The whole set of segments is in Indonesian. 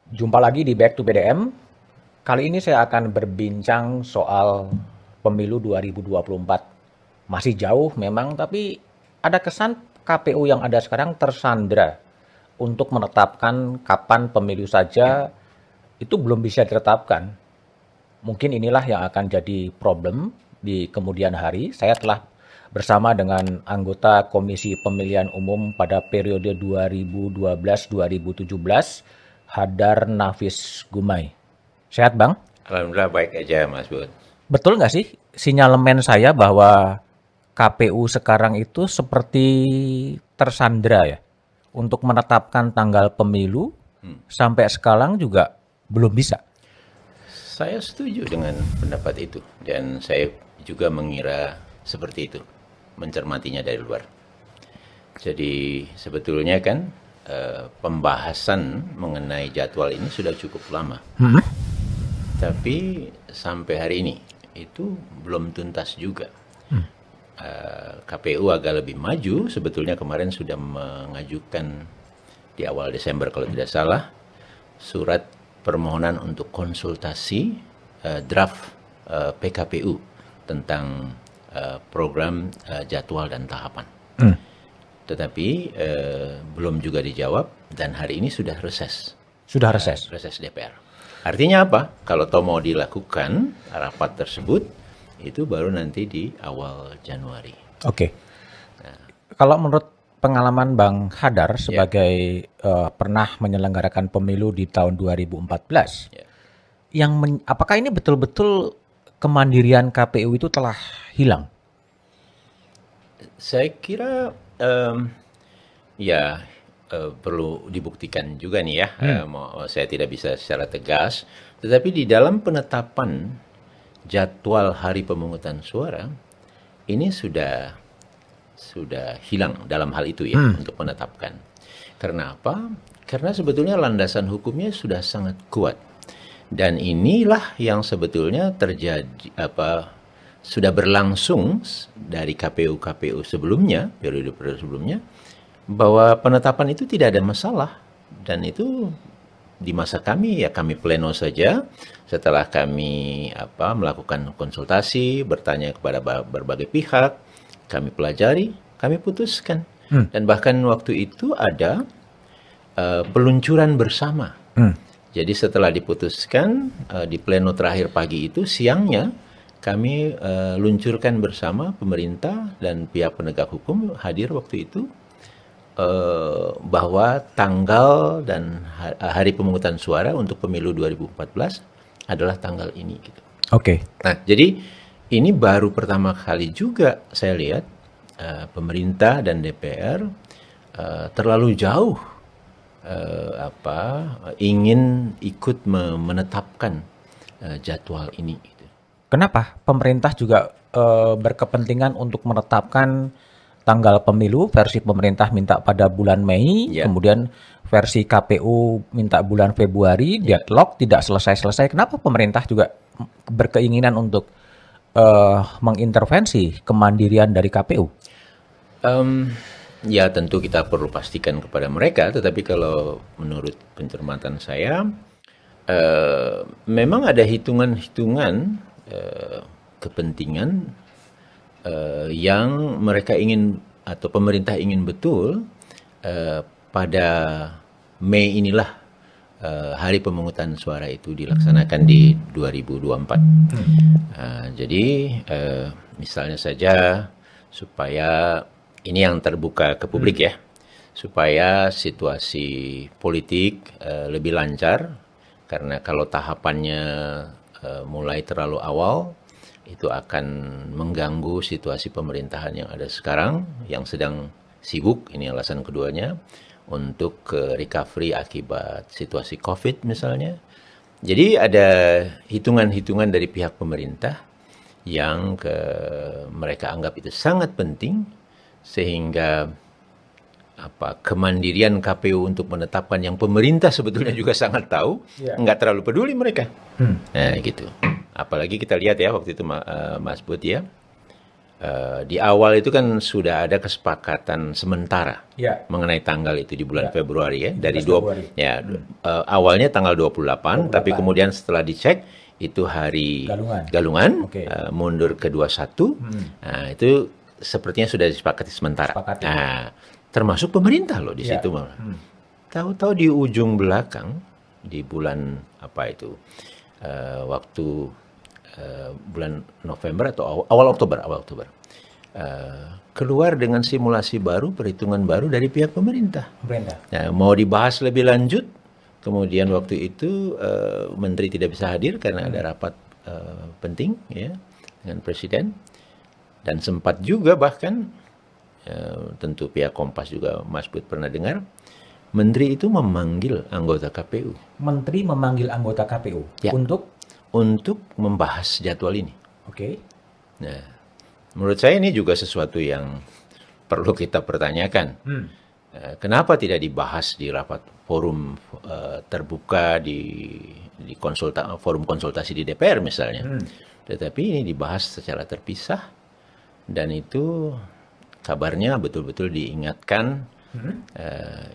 Jumpa lagi di Back to BDM. Kali ini saya akan berbincang soal pemilu 2024. Masih jauh memang, tapi ada kesan KPU yang ada sekarang tersandra untuk menetapkan kapan pemilu saja itu belum bisa ditetapkan. Mungkin inilah yang akan jadi problem di kemudian hari. Saya telah bersama dengan anggota Komisi Pemilihan Umum pada periode 2012-2017, Hadar Nafis Gumai. Sehat, Bang? Alhamdulillah baik aja Mas Bud. Betul nggak sih sinyalemen saya bahwa KPU sekarang itu seperti tersandra ya untuk menetapkan tanggal pemilu sampai sekarang juga belum bisa. Saya setuju dengan pendapat itu dan saya juga mengira seperti itu, mencermatinya dari luar. Jadi sebetulnya kan pembahasan mengenai jadwal ini sudah cukup lama. Tapi sampai hari ini itu belum tuntas juga. KPU agak lebih maju, sebetulnya kemarin sudah mengajukan di awal Desember kalau tidak salah surat permohonan untuk konsultasi draft PKPU tentang program jadwal dan tahapan. Tetapi belum juga dijawab dan hari ini sudah reses. Sudah reses. Reses DPR. Artinya apa? Kalau toh mau dilakukan rapat tersebut, itu baru nanti di awal Januari. Oke. Kalau menurut pengalaman Bang Hadar sebagai pernah menyelenggarakan pemilu di tahun 2014, apakah ini betul-betul kemandirian KPU itu telah hilang? Saya kira perlu dibuktikan juga nih ya. Saya tidak bisa secara tegas, tetapi di dalam penetapan jadwal hari pemungutan suara ini sudah hilang dalam hal itu ya untuk menetapkan. Karena apa? Karena sebetulnya landasan hukumnya sudah sangat kuat. Dan inilah yang sebetulnya terjadi sudah berlangsung dari KPU sebelumnya, periode sebelumnya, bahwa penetapan itu tidak ada masalah. Dan itu di masa kami pleno saja, setelah kami melakukan konsultasi, bertanya kepada berbagai pihak, kami pelajari, kami putuskan. Dan bahkan waktu itu ada peluncuran bersama. Jadi setelah diputuskan di pleno terakhir pagi itu, siangnya kami luncurkan bersama pemerintah dan pihak penegak hukum hadir waktu itu, bahwa tanggal dan hari pemungutan suara untuk pemilu 2014 adalah tanggal ini gitu. Oke. Nah, jadi ini baru pertama kali juga saya lihat pemerintah dan DPR terlalu jauh ingin ikut menetapkan jadwal ini gitu. Kenapa pemerintah juga berkepentingan untuk menetapkan tanggal pemilu? Versi pemerintah minta pada bulan Mei, kemudian versi KPU minta bulan Februari, deadlock tidak selesai-selesai. Kenapa pemerintah juga berkeinginan untuk mengintervensi kemandirian dari KPU? Ya tentu kita perlu pastikan kepada mereka, tetapi kalau menurut pencermatan saya, memang ada hitungan-hitungan kepentingan yang mereka ingin atau pemerintah ingin betul pada Mei inilah hari pemungutan suara itu dilaksanakan di 2024. Jadi misalnya saja supaya ini yang terbuka ke publik ya, supaya situasi politik lebih lancar, karena kalau tahapannya mulai terlalu awal itu akan mengganggu situasi pemerintahan yang ada sekarang, yang sedang sibuk, ini alasan keduanya, untuk recovery akibat situasi COVID misalnya. Jadi ada hitungan-hitungan dari pihak pemerintah yang mereka anggap itu sangat penting, sehingga kemandirian KPU untuk menetapkan yang pemerintah sebetulnya juga sangat tahu, nggak terlalu peduli mereka. Nah gitu. Apalagi kita lihat ya waktu itu Mas Bud ya, Di awal itu kan sudah ada kesepakatan sementara Ya. mengenai tanggal itu di bulan Ya. Februari ya, dari 17 Februari. awalnya tanggal 28, tapi 28. kemudian setelah dicek itu hari Galungan. Galungan, Oke. mundur ke 21. Nah, itu sepertinya sudah disepakati sementara. Disepakati. Nah, termasuk pemerintah loh di Ya. situ malah. Tahu-tahu di ujung belakang di bulan apa itu waktu bulan November atau awal Oktober, keluar dengan simulasi baru, perhitungan baru dari pihak pemerintah. Nah, mau dibahas lebih lanjut, kemudian waktu itu Menteri tidak bisa hadir karena ada rapat penting ya dengan Presiden, dan sempat juga bahkan tentu pihak Kompas juga Mas Bud pernah dengar, Menteri itu memanggil anggota KPU. Menteri memanggil anggota KPU Ya. untuk membahas jadwal ini. Oke. Nah, menurut saya ini juga sesuatu yang perlu kita pertanyakan. Kenapa tidak dibahas di rapat forum terbuka di forum konsultasi di DPR misalnya. Tetapi ini dibahas secara terpisah, dan itu kabarnya betul-betul diingatkan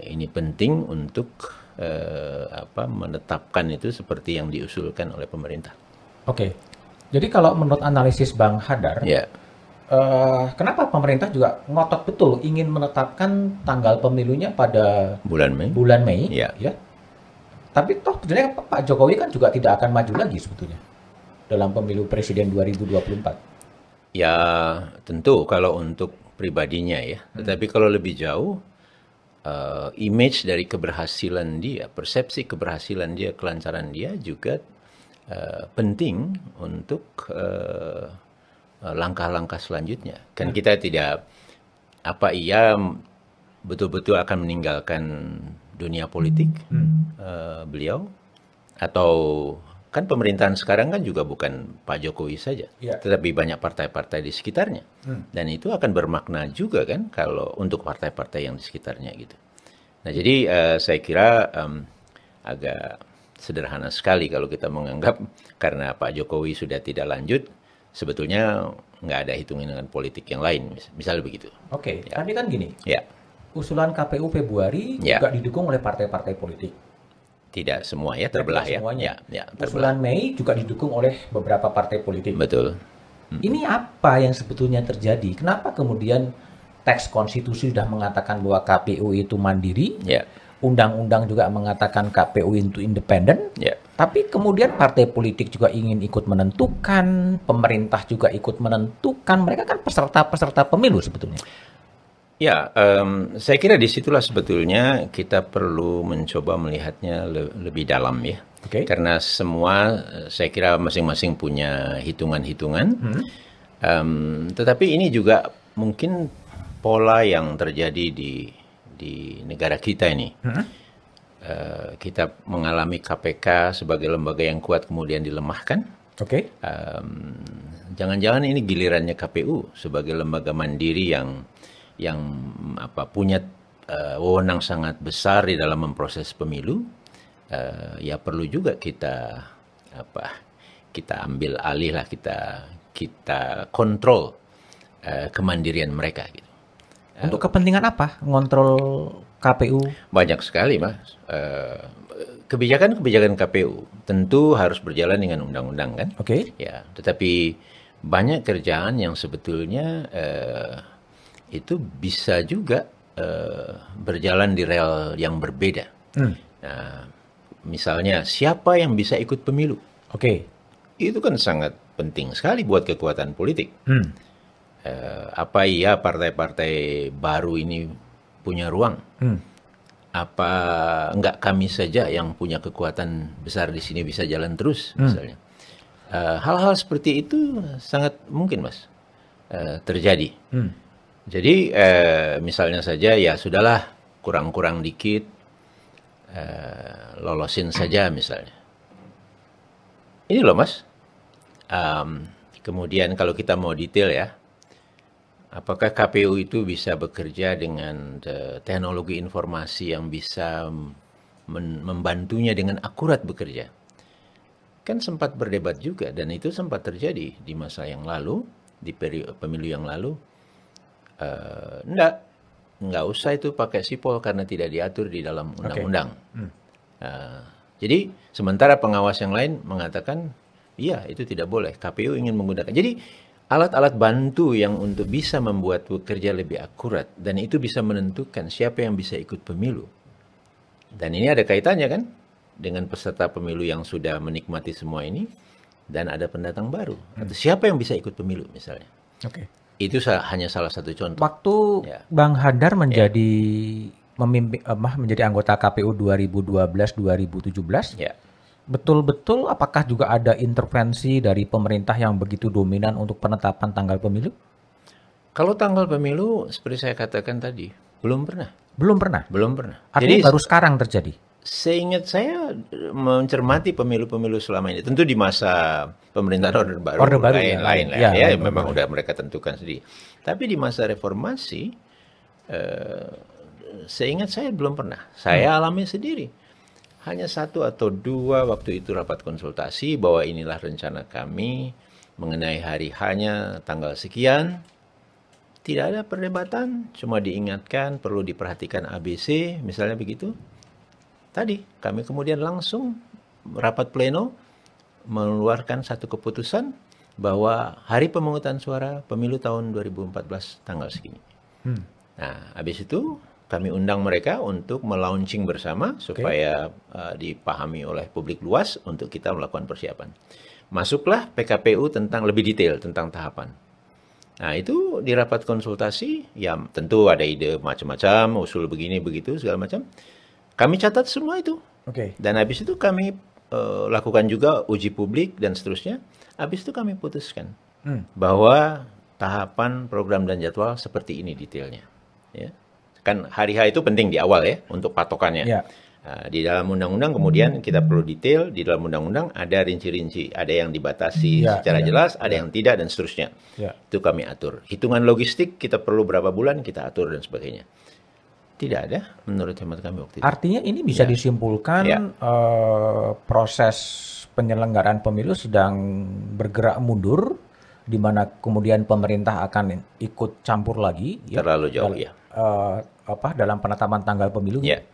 ini penting untuk menetapkan itu seperti yang diusulkan oleh pemerintah. Oke. Jadi kalau menurut analisis Bang Hadar, Ya. kenapa pemerintah juga ngotot betul ingin menetapkan tanggal pemilunya pada Bulan Mei. bulan Mei, Ya. ya? Tapi toh sebetulnya Pak Jokowi kan juga tidak akan maju lagi sebetulnya dalam pemilu presiden 2024. Ya, tentu kalau untuk pribadinya ya. Tetapi kalau lebih jauh, image dari keberhasilan dia, persepsi keberhasilan dia, kelancaran dia juga penting untuk langkah-langkah selanjutnya. Kan kita tidak, ia betul-betul akan meninggalkan dunia politik beliau, atau kan pemerintahan sekarang kan juga bukan Pak Jokowi saja, Ya. tetapi banyak partai-partai di sekitarnya, dan itu akan bermakna juga kan kalau untuk partai-partai yang di sekitarnya gitu. Nah, jadi saya kira agak sederhana sekali kalau kita menganggap karena Pak Jokowi sudah tidak lanjut, sebetulnya nggak ada hitungan dengan politik yang lain, misalnya begitu. Oke, tapi kan gini, Ya, usulan KPU Februari Ya. juga didukung oleh partai-partai politik. tidak semua ya, terbelah Tidak ya. semuanya. Ya, terbelah. Usulan Mei juga didukung oleh beberapa partai politik. Betul. Ini apa yang sebetulnya terjadi? Kenapa kemudian teks konstitusi sudah mengatakan bahwa KPU itu mandiri, Ya, undang-undang juga mengatakan KPU itu independen, ya. tapi kemudian partai politik juga ingin ikut menentukan, pemerintah juga ikut menentukan, mereka kan peserta-peserta pemilu sebetulnya. Ya, saya kira disitulah sebetulnya kita perlu mencoba melihatnya lebih dalam ya. Oke. Karena semua saya kira masing-masing punya hitungan-hitungan. Tetapi ini juga mungkin pola yang terjadi di negara kita ini. Kita mengalami KPK sebagai lembaga yang kuat kemudian dilemahkan. Oke. Jangan-jangan ini gilirannya KPU sebagai lembaga mandiri yang punya wewenang sangat besar di dalam memproses pemilu. Ya perlu juga kita ambil alih lah, kita kontrol kemandirian mereka gitu. Untuk kepentingan apa ngontrol KPU? Banyak sekali, Mas. Kebijakan-kebijakan KPU tentu harus berjalan dengan undang-undang kan. Oke. Ya, tetapi banyak kerjaan yang sebetulnya itu bisa juga berjalan di rel yang berbeda. Nah, misalnya siapa yang bisa ikut pemilu? Oke. Itu kan sangat penting sekali buat kekuatan politik. Apa iya partai-partai baru ini punya ruang? Apa enggak kami saja yang punya kekuatan besar di sini bisa jalan terus misalnya? Hal-hal seperti itu sangat mungkin, Mas, terjadi. Jadi misalnya saja ya sudahlah, kurang-kurang dikit, lolosin saja misalnya. Ini loh, Mas. Kemudian kalau kita mau detail ya, apakah KPU itu bisa bekerja dengan teknologi informasi yang bisa membantunya dengan akurat bekerja? Kan sempat berdebat juga, dan itu sempat terjadi di masa yang lalu. di pemilu yang lalu, nggak usah itu pakai sipol karena tidak diatur di dalam undang-undang. Jadi sementara pengawas yang lain mengatakan, iya itu tidak boleh. KPU ingin menggunakan. Jadi alat-alat bantu yang untuk bisa membuat bekerja lebih akurat dan itu bisa menentukan siapa yang bisa ikut pemilu. Dan ini ada kaitannya kan dengan peserta pemilu yang sudah menikmati semua ini dan ada pendatang baru. Atau siapa yang bisa ikut pemilu misalnya. Oke. Itu hanya salah satu contoh. Waktu Ya. Bang Hadar menjadi menjadi anggota KPU 2012-2017, Ya. betul-betul apakah juga ada intervensi dari pemerintah yang begitu dominan untuk penetapan tanggal pemilu? Kalau tanggal pemilu, seperti saya katakan tadi, belum pernah. Belum pernah. Belum pernah. Artinya Jadi baru sekarang terjadi. seingat saya mencermati pemilu-pemilu selama ini, tentu di masa pemerintahan Orde Baru, Orde Baru, lain lah, ya, ya, memang udah mereka tentukan sendiri. Tapi di masa reformasi, seingat saya belum pernah. Saya alami sendiri. Hanya 1 atau 2 waktu itu rapat konsultasi bahwa inilah rencana kami mengenai hari hanya tanggal sekian. Tidak ada perdebatan, cuma diingatkan perlu diperhatikan ABC, misalnya begitu. Tadi kami kemudian langsung rapat pleno mengeluarkan satu keputusan bahwa hari pemungutan suara pemilu tahun 2014 tanggal segini. Nah, habis itu kami undang mereka untuk melaunching bersama supaya dipahami oleh publik luas untuk kita melakukan persiapan. Masuklah PKPU tentang lebih detail tentang tahapan. Nah, itu di rapat konsultasi, ya tentu ada ide macam-macam, usul begini begitu segala macam. Kami catat semua itu. Dan habis itu kami lakukan juga uji publik dan seterusnya. Habis itu kami putuskan bahwa tahapan, program dan jadwal seperti ini detailnya. Ya. Kan hari H itu penting di awal ya untuk patokannya. Ya. Nah, di dalam undang-undang kemudian kita perlu detail, di dalam undang-undang ada rinci-rinci, ada yang dibatasi secara jelas, ada yang tidak dan seterusnya. Itu kami atur. Hitungan logistik kita perlu berapa bulan kita atur dan sebagainya. Tidak ada menurut hemat kami waktu itu. Artinya ini bisa disimpulkan proses penyelenggaraan pemilu sedang bergerak mundur, di mana kemudian pemerintah akan ikut campur lagi. Terlalu jauh dalam penetapan tanggal pemilu. Ya.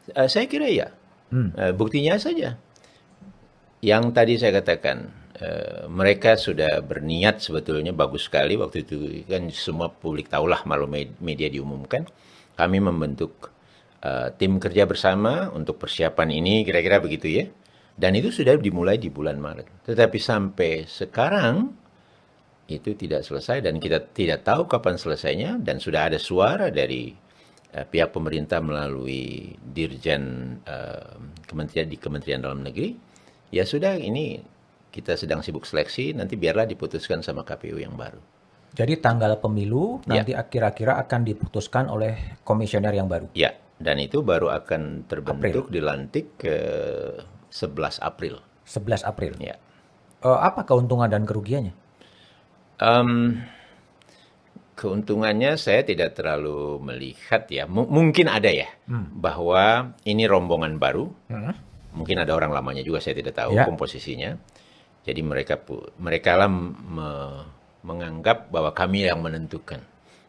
Saya kira ya. Buktinya saja. Yang tadi saya katakan, mereka sudah berniat sebetulnya bagus sekali waktu itu kan semua publik tahulah malu media diumumkan. Kami membentuk tim kerja bersama untuk persiapan ini kira-kira begitu ya. Dan itu sudah dimulai di bulan Maret. Tetapi sampai sekarang itu tidak selesai dan kita tidak tahu kapan selesainya dan sudah ada suara dari pihak pemerintah melalui Dirjen Kementerian Dalam Negeri. Ya sudah ini kita sedang sibuk seleksi, nanti biarlah diputuskan sama KPU yang baru. Jadi tanggal pemilu nanti kira-kira akan diputuskan oleh komisioner yang baru. Ya, dan itu baru akan terbentuk dilantik ke 11 April. 11 April. Ya. Apa keuntungan dan kerugiannya? Keuntungannya saya tidak terlalu melihat ya. Mungkin ada ya, bahwa ini rombongan baru. Mungkin ada orang lamanya juga, saya tidak tahu komposisinya. Jadi mereka lah menganggap bahwa kami yang menentukan.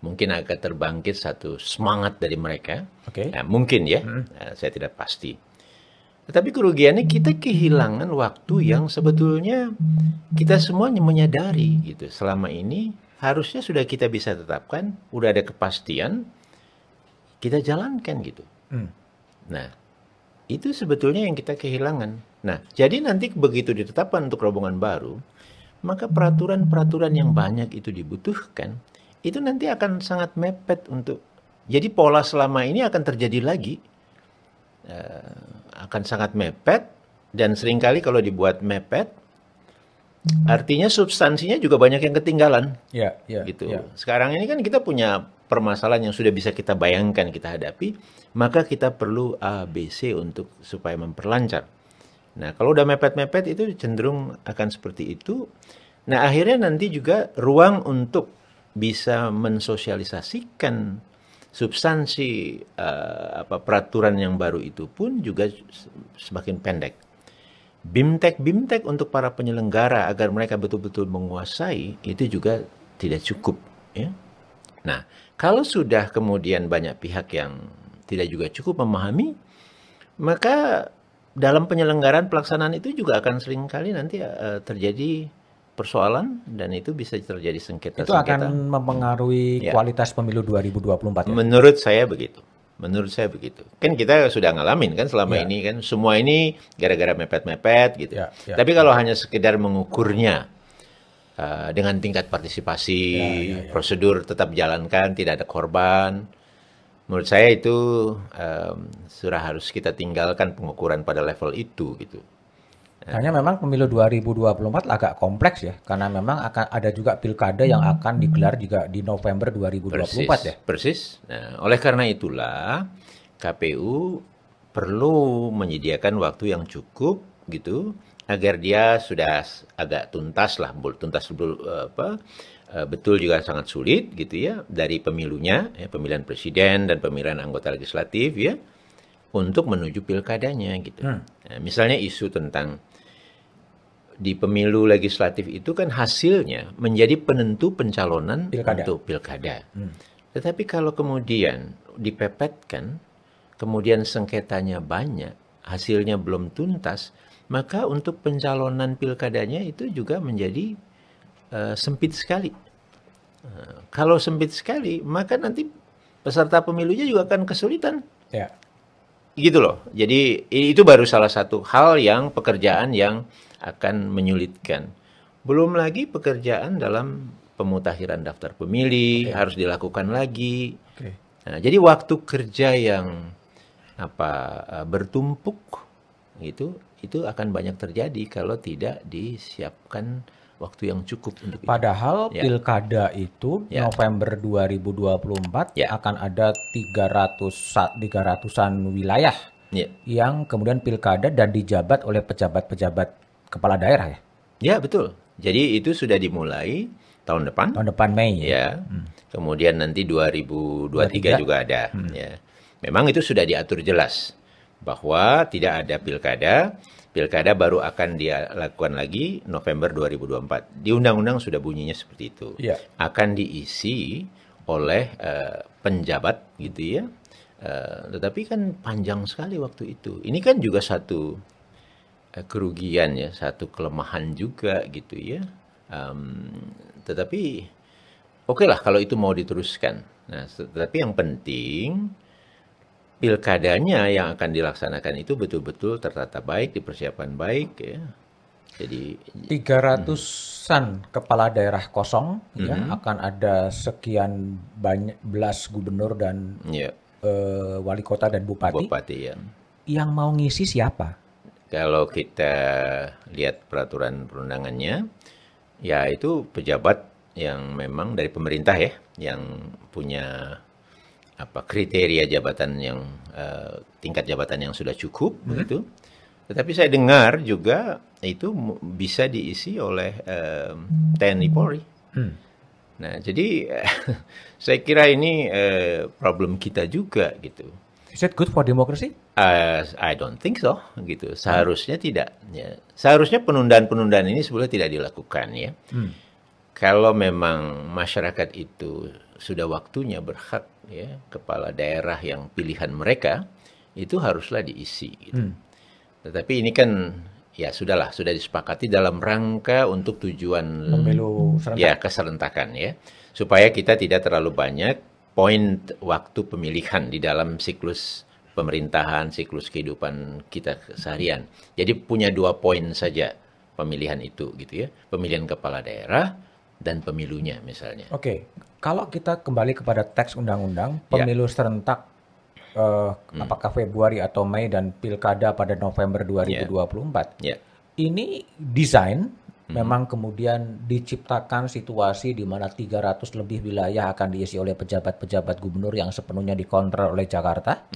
Mungkin akan terbangkit satu semangat dari mereka. Nah, mungkin ya, saya tidak pasti. Tetapi kerugiannya kita kehilangan waktu yang sebetulnya kita semuanya menyadari gitu. Selama ini harusnya sudah kita bisa tetapkan, udah ada kepastian, kita jalankan gitu. Nah, itu sebetulnya yang kita kehilangan. Nah, jadi nanti begitu ditetapkan untuk rombongan baru, maka peraturan-peraturan yang banyak itu dibutuhkan, itu nanti akan sangat mepet untuk, jadi pola selama ini akan terjadi lagi, akan sangat mepet, dan seringkali kalau dibuat mepet, artinya substansinya juga banyak yang ketinggalan. Gitu. Sekarang ini kan kita punya permasalahan yang sudah bisa kita bayangkan, kita hadapi, maka kita perlu A, B, C untuk supaya memperlancar. Nah, kalau udah mepet-mepet itu cenderung akan seperti itu. Nah, akhirnya nanti juga ruang untuk bisa mensosialisasikan substansi peraturan yang baru itu pun juga semakin pendek. BIMTEK untuk para penyelenggara agar mereka betul-betul menguasai itu juga tidak cukup, ya. Nah, kalau sudah kemudian banyak pihak yang tidak juga cukup memahami, maka dalam penyelenggaraan pelaksanaan itu juga akan seringkali nanti terjadi persoalan dan itu bisa terjadi Itu sengketa-sengketa. akan mempengaruhi Ya, kualitas pemilu 2024 ya? menurut saya begitu. Menurut saya begitu. Kan kita sudah ngalamin kan selama Ya, ini kan semua ini gara-gara mepet-mepet gitu. ya, ya, Tapi kalau hanya sekedar mengukurnya dengan tingkat partisipasi, ya, ya, ya. prosedur tetap jalankan, tidak ada korban. Menurut saya itu sudah harus kita tinggalkan pengukuran pada level itu gitu. Hanya memang pemilu 2024 agak kompleks ya, karena memang akan ada juga pilkada yang akan digelar juga di November 2024 ya. Persis. Nah, oleh karena itulah KPU perlu menyediakan waktu yang cukup gitu agar dia sudah agak tuntas lah, betul juga sangat sulit gitu ya dari pemilunya, ya, pemilihan presiden dan pemilihan anggota legislatif ya untuk menuju pilkadanya gitu. Nah, misalnya isu tentang di pemilu legislatif itu kan hasilnya menjadi penentu pencalonan Pilkada. untuk pilkada. Tetapi kalau kemudian dipepetkan, kemudian sengketanya banyak, hasilnya belum tuntas, maka untuk pencalonan pilkadanya itu juga menjadi sempit sekali. Kalau sempit sekali, maka nanti peserta pemilunya juga akan kesulitan. Ya. Gitu loh. Jadi itu baru salah satu hal yang pekerjaan yang akan menyulitkan. Belum lagi pekerjaan dalam pemutakhiran daftar pemilih harus dilakukan lagi. Nah, jadi waktu kerja yang bertumpuk itu akan banyak terjadi kalau tidak disiapkan waktu yang cukup untuk itu. Padahal Ya. pilkada itu Ya. November 2024 Ya. akan ada 300-an wilayah Ya. yang kemudian pilkada dan dijabat oleh pejabat-pejabat kepala daerah ya. Ya, betul. Jadi itu sudah dimulai tahun depan. Tahun depan Mei ya. Ya. Kemudian nanti 2023 juga ada. Ya. Memang itu sudah diatur jelas bahwa tidak ada pilkada. Pilkada baru akan dia lakukan lagi November 2024. Di undang-undang sudah bunyinya seperti itu. Iya. Akan diisi oleh penjabat gitu ya. Tetapi kan panjang sekali waktu itu. Ini kan juga satu kerugian ya, satu kelemahan juga gitu ya. Tetapi oke lah kalau itu mau diteruskan. Nah, tetapi yang penting pilkadanya yang akan dilaksanakan itu betul-betul tertata baik, dipersiapkan baik ya. Jadi 300-an kepala daerah kosong ya, akan ada sekian banyak belas gubernur dan ya, wali kota dan bupati. ya. Yang mau ngisi siapa? Kalau kita lihat peraturan perundangannya, ya itu pejabat yang memang dari pemerintah ya, yang punya kriteria jabatan yang tingkat jabatan yang sudah cukup begitu. Tetapi saya dengar juga itu bisa diisi oleh TNI Polri. Nah, jadi saya kira ini problem kita juga gitu. Is it good for democracy? I don't think so gitu. Seharusnya tidak. Ya. Seharusnya penundaan-penundaan ini sebenarnya tidak dilakukan ya. Kalau memang masyarakat itu sudah waktunya berhak ya, kepala daerah yang pilihan mereka itu haruslah diisi. Gitu. Tetapi ini kan ya sudahlah, sudah disepakati dalam rangka untuk tujuan Pemilu serentak. ya keserentakan ya, supaya kita tidak terlalu banyak poin waktu pemilihan di dalam siklus pemerintahan, siklus kehidupan kita seharian. Jadi punya 2 poin saja pemilihan itu gitu ya, pemilihan kepala daerah dan pemilunya misalnya. Oke, kalau kita kembali kepada teks undang-undang, pemilu serentak apakah Februari atau Mei dan pilkada pada November 2024, ini desain memang kemudian diciptakan situasi di mana 300 lebih wilayah akan diisi oleh pejabat-pejabat gubernur yang sepenuhnya dikontrol oleh Jakarta,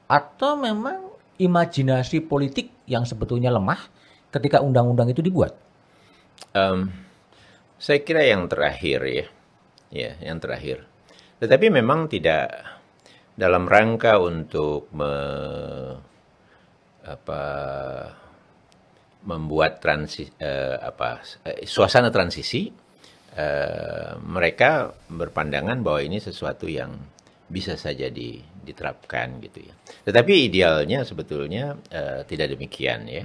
atau memang imajinasi politik yang sebetulnya lemah ketika undang-undang itu dibuat? Saya kira yang terakhir ya, yang terakhir. Tetapi memang tidak dalam membuat suasana transisi, mereka berpandangan bahwa ini sesuatu yang bisa saja diterapkan gitu ya. Tetapi idealnya sebetulnya tidak demikian ya.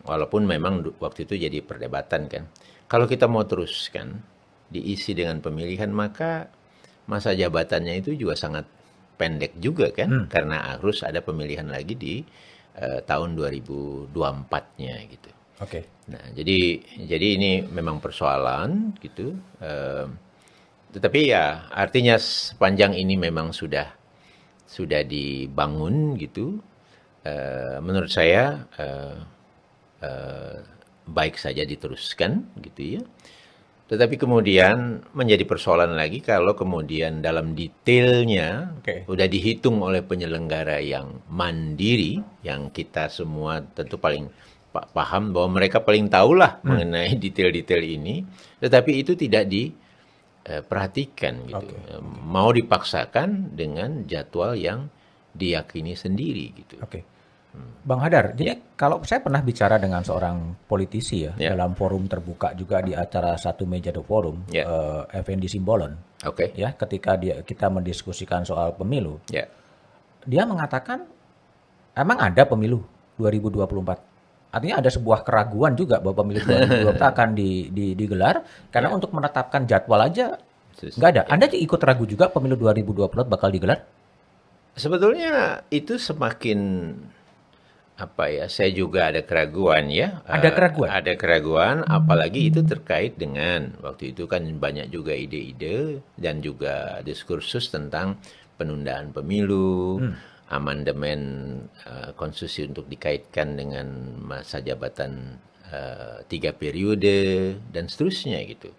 Walaupun memang waktu itu jadi perdebatan kan. Kalau kita mau teruskan diisi dengan pemilihan, maka masa jabatannya itu juga sangat pendek juga kan, karena harus ada pemilihan lagi di tahun 2024-nya gitu. Oke. Nah, jadi ini memang persoalan gitu. Tetapi ya artinya sepanjang ini memang sudah dibangun gitu. Menurut saya baik saja diteruskan gitu ya. Tetapi kemudian menjadi persoalan lagi kalau kemudian dalam detailnya udah dihitung oleh penyelenggara yang mandiri, yang kita semua tentu paling paham bahwa mereka paling tahulah mengenai detail-detail ini, tetapi itu tidak diperhatikan gitu. Mau dipaksakan dengan jadwal yang diyakini sendiri gitu. Bang Hadar, jadi kalau saya pernah bicara dengan seorang politisi ya, dalam forum terbuka juga di acara Satu Meja The Forum, Effendi Simbolon, ya, ketika kita mendiskusikan soal pemilu, dia mengatakan emang ada pemilu 2024. Artinya ada sebuah keraguan juga bahwa pemilu 2024 akan digelar, karena untuk menetapkan jadwal aja nggak ada. Anda ikut ragu juga pemilu 2024 bakal digelar? Sebetulnya itu semakin saya juga ada keraguan ya. Ada keraguan? Ada keraguan, apalagi itu terkait dengan, waktu itu kan banyak juga ide-ide dan juga diskursus tentang penundaan pemilu, amandemen konstitusi untuk dikaitkan dengan masa jabatan 3 periode, dan seterusnya gitu.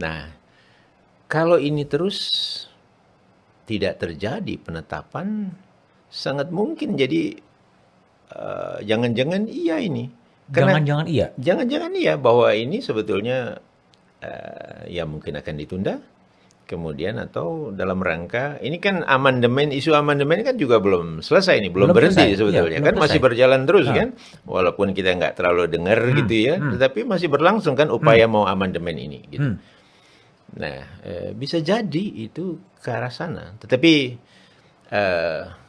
Nah, kalau ini terus tidak terjadi penetapan, sangat mungkin jadi jangan-jangan iya ini. Jangan-jangan iya? Jangan-jangan iya bahwa ini sebetulnya ya mungkin akan ditunda. Kemudian atau dalam rangka, ini kan isu amandemen kan juga belum selesai ini, belum berhenti selesai, sebetulnya. Kan masih berjalan terus kan. Walaupun kita nggak terlalu dengar gitu ya, tetapi masih berlangsung kan upaya mau amandemen ini gitu. Nah, bisa jadi itu ke arah sana. Tetapi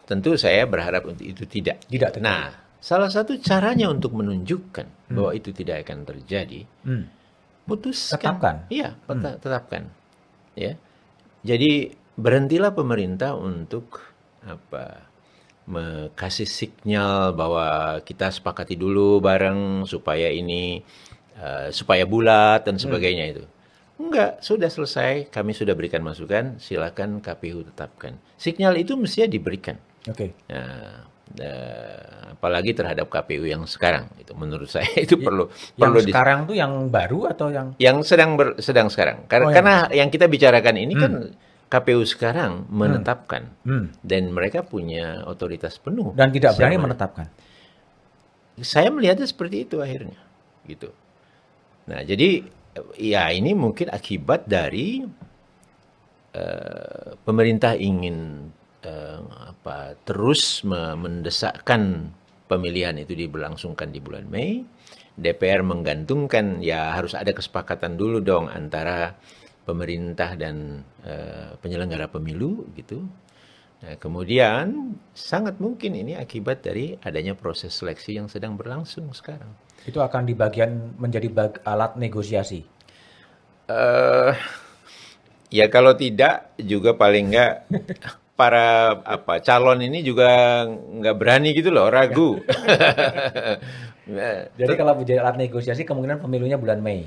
tentu saya berharap untuk itu tidak. Nah, salah satu caranya untuk menunjukkan bahwa itu tidak akan terjadi, putuskan. Tetapkan. Iya, tetapkan. Ya. Jadi berhentilah pemerintah untuk kasih sinyal bahwa kita sepakati dulu bareng supaya ini supaya bulat dan sebagainya itu. Enggak, sudah selesai, kami sudah berikan masukan, silakan KPU tetapkan. Sinyal itu mestinya diberikan. Nah, apalagi terhadap KPU yang sekarang, itu menurut saya itu perlu. Sekarang tuh yang baru atau yang sedang sekarang? Karena yang kita bicarakan ini kan KPU sekarang menetapkan, dan mereka punya otoritas penuh dan tidak berani menetapkan. Saya melihatnya seperti itu akhirnya, gitu. Nah, jadi ya ini mungkin akibat dari pemerintah ingin terus mendesakkan pemilihan itu diberlangsungkan di bulan Mei. DPR menggantungkan, ya harus ada kesepakatan dulu dong antara pemerintah dan penyelenggara pemilu gitu. Nah, kemudian sangat mungkin ini akibat dari adanya proses seleksi yang sedang berlangsung sekarang. Itu akan menjadi alat negosiasi. Ya kalau tidak juga paling nggak para calon ini juga nggak berani gitu loh, ragu. Jadi kalau menjadi alat negosiasi kemungkinan pemilunya bulan Mei.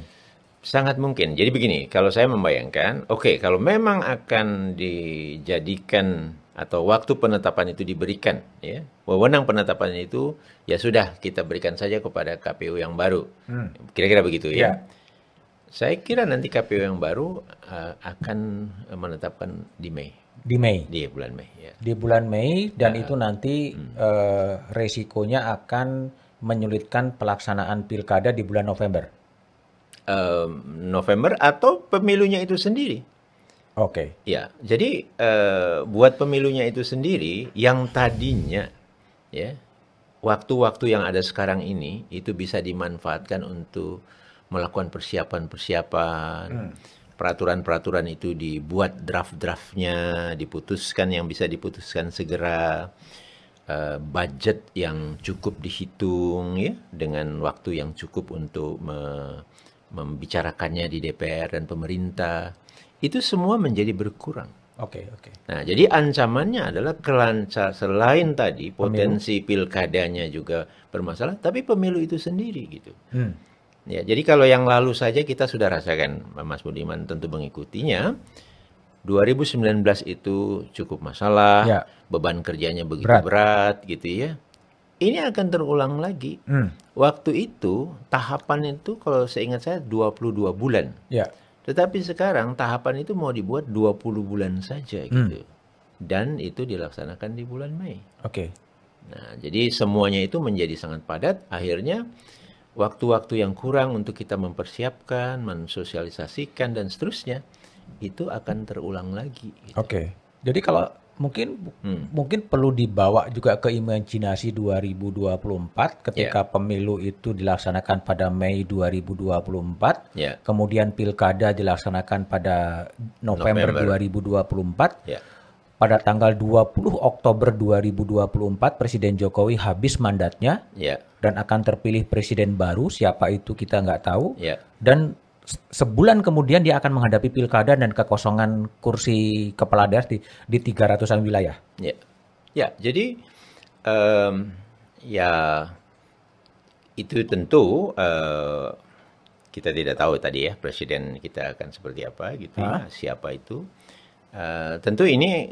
Sangat mungkin. Jadi begini, kalau saya membayangkan, kalau memang akan dijadikan atau waktu penetapan itu diberikan, ya, wewenang penetapan itu ya sudah kita berikan saja kepada KPU yang baru. Kira-kira begitu ya. Saya kira nanti KPU yang baru akan menetapkan di Mei. Di bulan Mei. Ya. Di bulan Mei, dan itu nanti resikonya akan menyulitkan pelaksanaan pilkada di bulan November. November atau pemilunya itu sendiri. Ya, jadi buat pemilunya itu sendiri yang tadinya ya waktu-waktu yang ada sekarang ini itu bisa dimanfaatkan untuk melakukan persiapan-persiapan, peraturan-peraturan itu dibuat draft-draftnya, diputuskan yang bisa diputuskan segera, budget yang cukup dihitung ya, dengan waktu yang cukup untuk membicarakannya di DPR dan pemerintah, itu semua menjadi berkurang. Oke, oke. Nah, jadi ancamannya adalah selain tadi potensi pilkadanya juga bermasalah, tapi pemilu itu sendiri gitu. Ya, jadi kalau yang lalu saja kita sudah rasakan, Mas Budiman tentu mengikutinya. 2019 itu cukup masalah, Ya. beban kerjanya begitu Berat. berat gitu ya. Ini akan terulang lagi. Waktu itu tahapan itu kalau seingat saya 22 bulan. Ya. Tetapi sekarang tahapan itu mau dibuat 20 bulan saja gitu. Dan itu dilaksanakan di bulan Mei. Oke. Nah, jadi semuanya itu menjadi sangat padat. Akhirnya waktu-waktu yang kurang untuk kita mempersiapkan, mensosialisasikan dan seterusnya itu akan terulang lagi. Gitu. Oke. Jadi kalau mungkin perlu dibawa juga ke imajinasi 2024 ketika pemilu itu dilaksanakan pada Mei 2024, kemudian pilkada dilaksanakan pada November 2024. Pada tanggal 20 Oktober 2024 Presiden Jokowi habis mandatnya dan akan terpilih presiden baru, siapa itu kita nggak tahu. Dan sebulan kemudian dia akan menghadapi pilkada dan kekosongan kursi kepala daerah di 300-an wilayah. Ya, jadi ya itu tentu kita tidak tahu tadi ya presiden kita akan seperti apa gitu ya, siapa itu. Tentu ini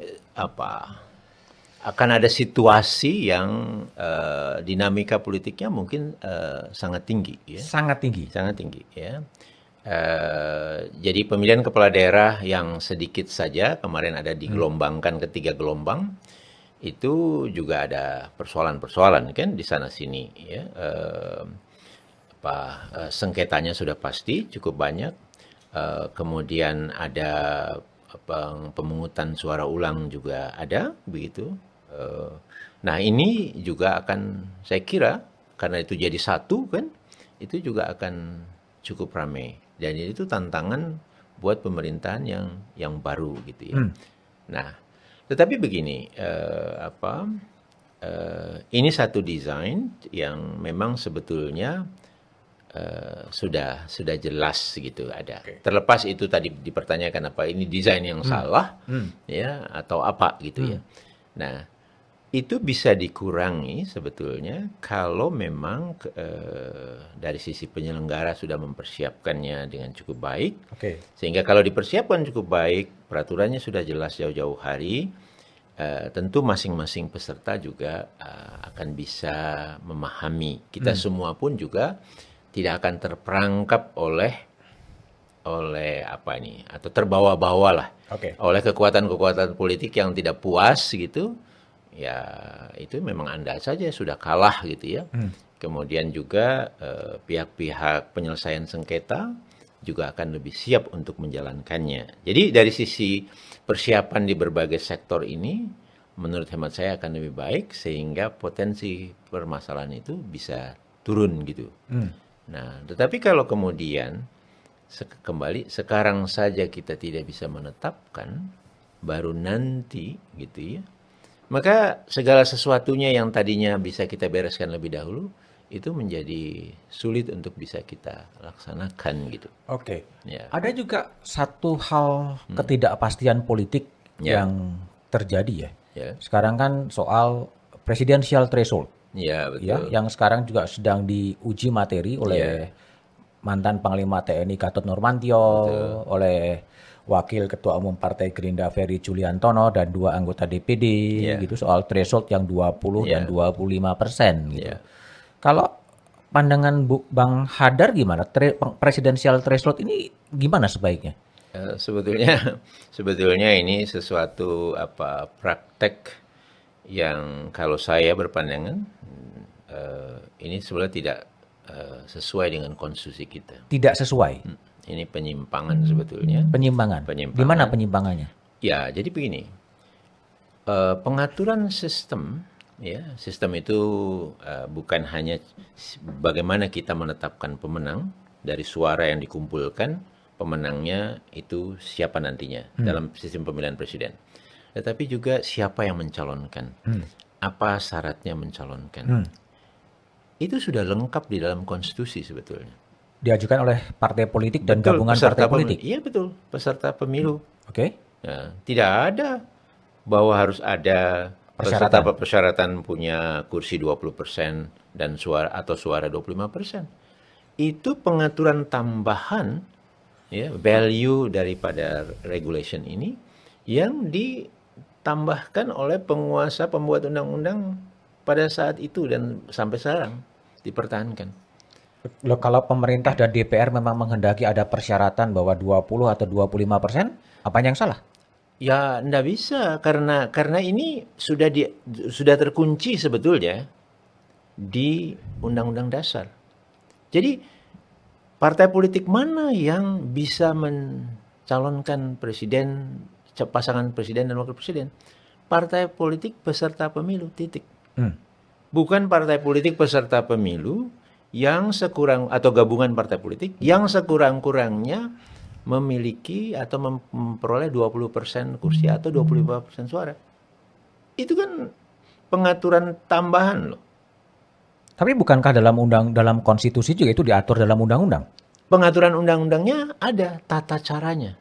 akan ada situasi yang dinamika politiknya mungkin sangat tinggi ya. Sangat tinggi ya. Jadi pemilihan kepala daerah yang sedikit saja kemarin ada digelombangkan ketiga gelombang, itu juga ada persoalan-persoalan kan di sana sini ya. Sengketanya sudah pasti cukup banyak, kemudian ada pemungutan suara ulang juga ada begitu. Nah ini juga akan saya kira karena itu jadi satu kan, itu juga akan cukup ramai. Dan itu tantangan buat pemerintahan yang baru gitu ya. Nah, tetapi begini, ini satu desain yang memang sebetulnya sudah jelas gitu ada. Terlepas itu tadi dipertanyakan apa ini desain yang salah ya atau apa gitu ya. Nah, itu bisa dikurangi sebetulnya kalau memang dari sisi penyelenggara sudah mempersiapkannya dengan cukup baik. Sehingga kalau dipersiapkan cukup baik, peraturannya sudah jelas jauh-jauh hari, tentu masing-masing peserta juga akan bisa memahami. Kita semua pun juga tidak akan terperangkap oleh apa ini atau terbawa-bawa lah oleh kekuatan-kekuatan politik yang tidak puas gitu. Ya itu memang Anda saja sudah kalah gitu ya. Kemudian juga pihak-pihak penyelesaian sengketa juga akan lebih siap untuk menjalankannya. Jadi dari sisi persiapan di berbagai sektor ini menurut hemat saya akan lebih baik sehingga potensi permasalahan itu bisa turun gitu. Nah, tetapi kalau kemudian kembali sekarang saja kita tidak bisa menetapkan, baru nanti gitu ya, maka segala sesuatunya yang tadinya bisa kita bereskan lebih dahulu itu menjadi sulit untuk bisa kita laksanakan gitu. Ya. Ada juga satu hal ketidakpastian politik yang terjadi ya. Sekarang kan soal presidensial threshold. Ya, betul. Ya, yang sekarang juga sedang diuji materi oleh mantan Panglima TNI Gatot Nurmantio, oleh Wakil Ketua Umum Partai Gerindra Ferry Juliantono dan 2 anggota DPD gitu soal threshold yang 20 dan 25% gitu. Kalau pandangan Bang Hadar gimana? Presidensial threshold ini gimana sebaiknya? Sebetulnya ini sesuatu praktek yang kalau saya berpandangan ini sebenarnya tidak sesuai dengan konstitusi kita. Tidak sesuai. Ini penyimpangan sebetulnya. Penyimpangan. Di mana penyimpangannya? Ya, jadi begini. Pengaturan sistem ya. Sistem itu bukan hanya bagaimana kita menetapkan pemenang dari suara yang dikumpulkan, pemenangnya itu siapa nantinya dalam sistem pemilihan presiden. Tetapi juga siapa yang mencalonkan, apa syaratnya mencalonkan. Itu sudah lengkap di dalam konstitusi sebetulnya. Diajukan oleh partai politik dan Betul, gabungan peserta partai politik. Iya betul, peserta pemilu. Oke. Ya, tidak ada bahwa harus ada persyaratan punya kursi 20% dan suara atau suara 25%. Itu pengaturan tambahan, ya, value daripada regulation ini yang ditambahkan oleh penguasa pembuat undang-undang pada saat itu dan sampai sekarang dipertahankan. Loh, kalau pemerintah dan DPR memang menghendaki ada persyaratan bahwa 20 atau 25%, apa yang salah? Ya, enggak bisa karena ini sudah terkunci sebetulnya di Undang-Undang Dasar. Jadi partai politik mana yang bisa mencalonkan presiden, pasangan presiden dan wakil presiden? Partai politik peserta pemilu, titik. Bukan partai politik peserta pemilu yang atau gabungan partai politik yang sekurang-kurangnya memiliki atau memperoleh 20% kursi atau 25% suara. Itu kan pengaturan tambahan loh. Tapi bukankah dalam konstitusi juga itu diatur dalam undang-undang? Pengaturan undang-undangnya ada tata caranya.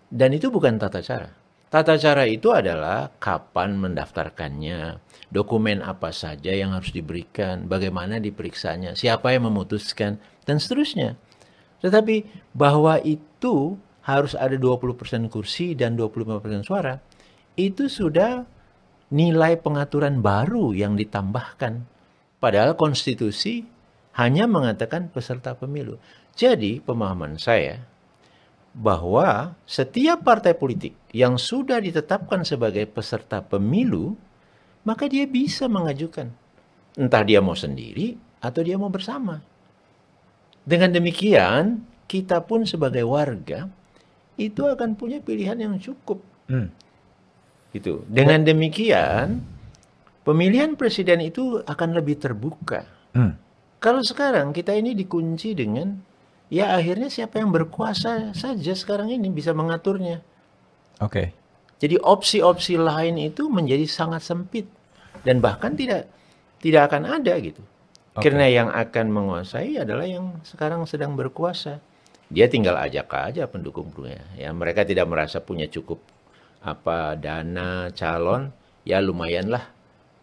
Dan itu bukan tata cara. Tata cara itu adalah kapan mendaftarkannya, dokumen apa saja yang harus diberikan, bagaimana diperiksanya, siapa yang memutuskan, dan seterusnya. Tetapi bahwa itu harus ada 20% kursi dan 25% suara, itu sudah nilai pengaturan baru yang ditambahkan. Padahal konstitusi hanya mengatakan peserta pemilu. Jadi pemahaman saya bahwa setiap partai politik yang sudah ditetapkan sebagai peserta pemilu, maka dia bisa mengajukan. Entah dia mau sendiri atau dia mau bersama. Dengan demikian, kita pun sebagai warga itu akan punya pilihan yang cukup. Gitu. Dengan demikian, pemilihan presiden itu akan lebih terbuka. Kalau sekarang kita ini dikunci dengan, ya akhirnya siapa yang berkuasa saja sekarang ini bisa mengaturnya. Oke. Jadi opsi-opsi lain itu menjadi sangat sempit dan bahkan tidak akan ada gitu. Karena yang akan menguasai adalah yang sekarang sedang berkuasa. Dia tinggal ajak aja pendukungnya. Ya, mereka tidak merasa punya cukup dana calon, ya lumayanlah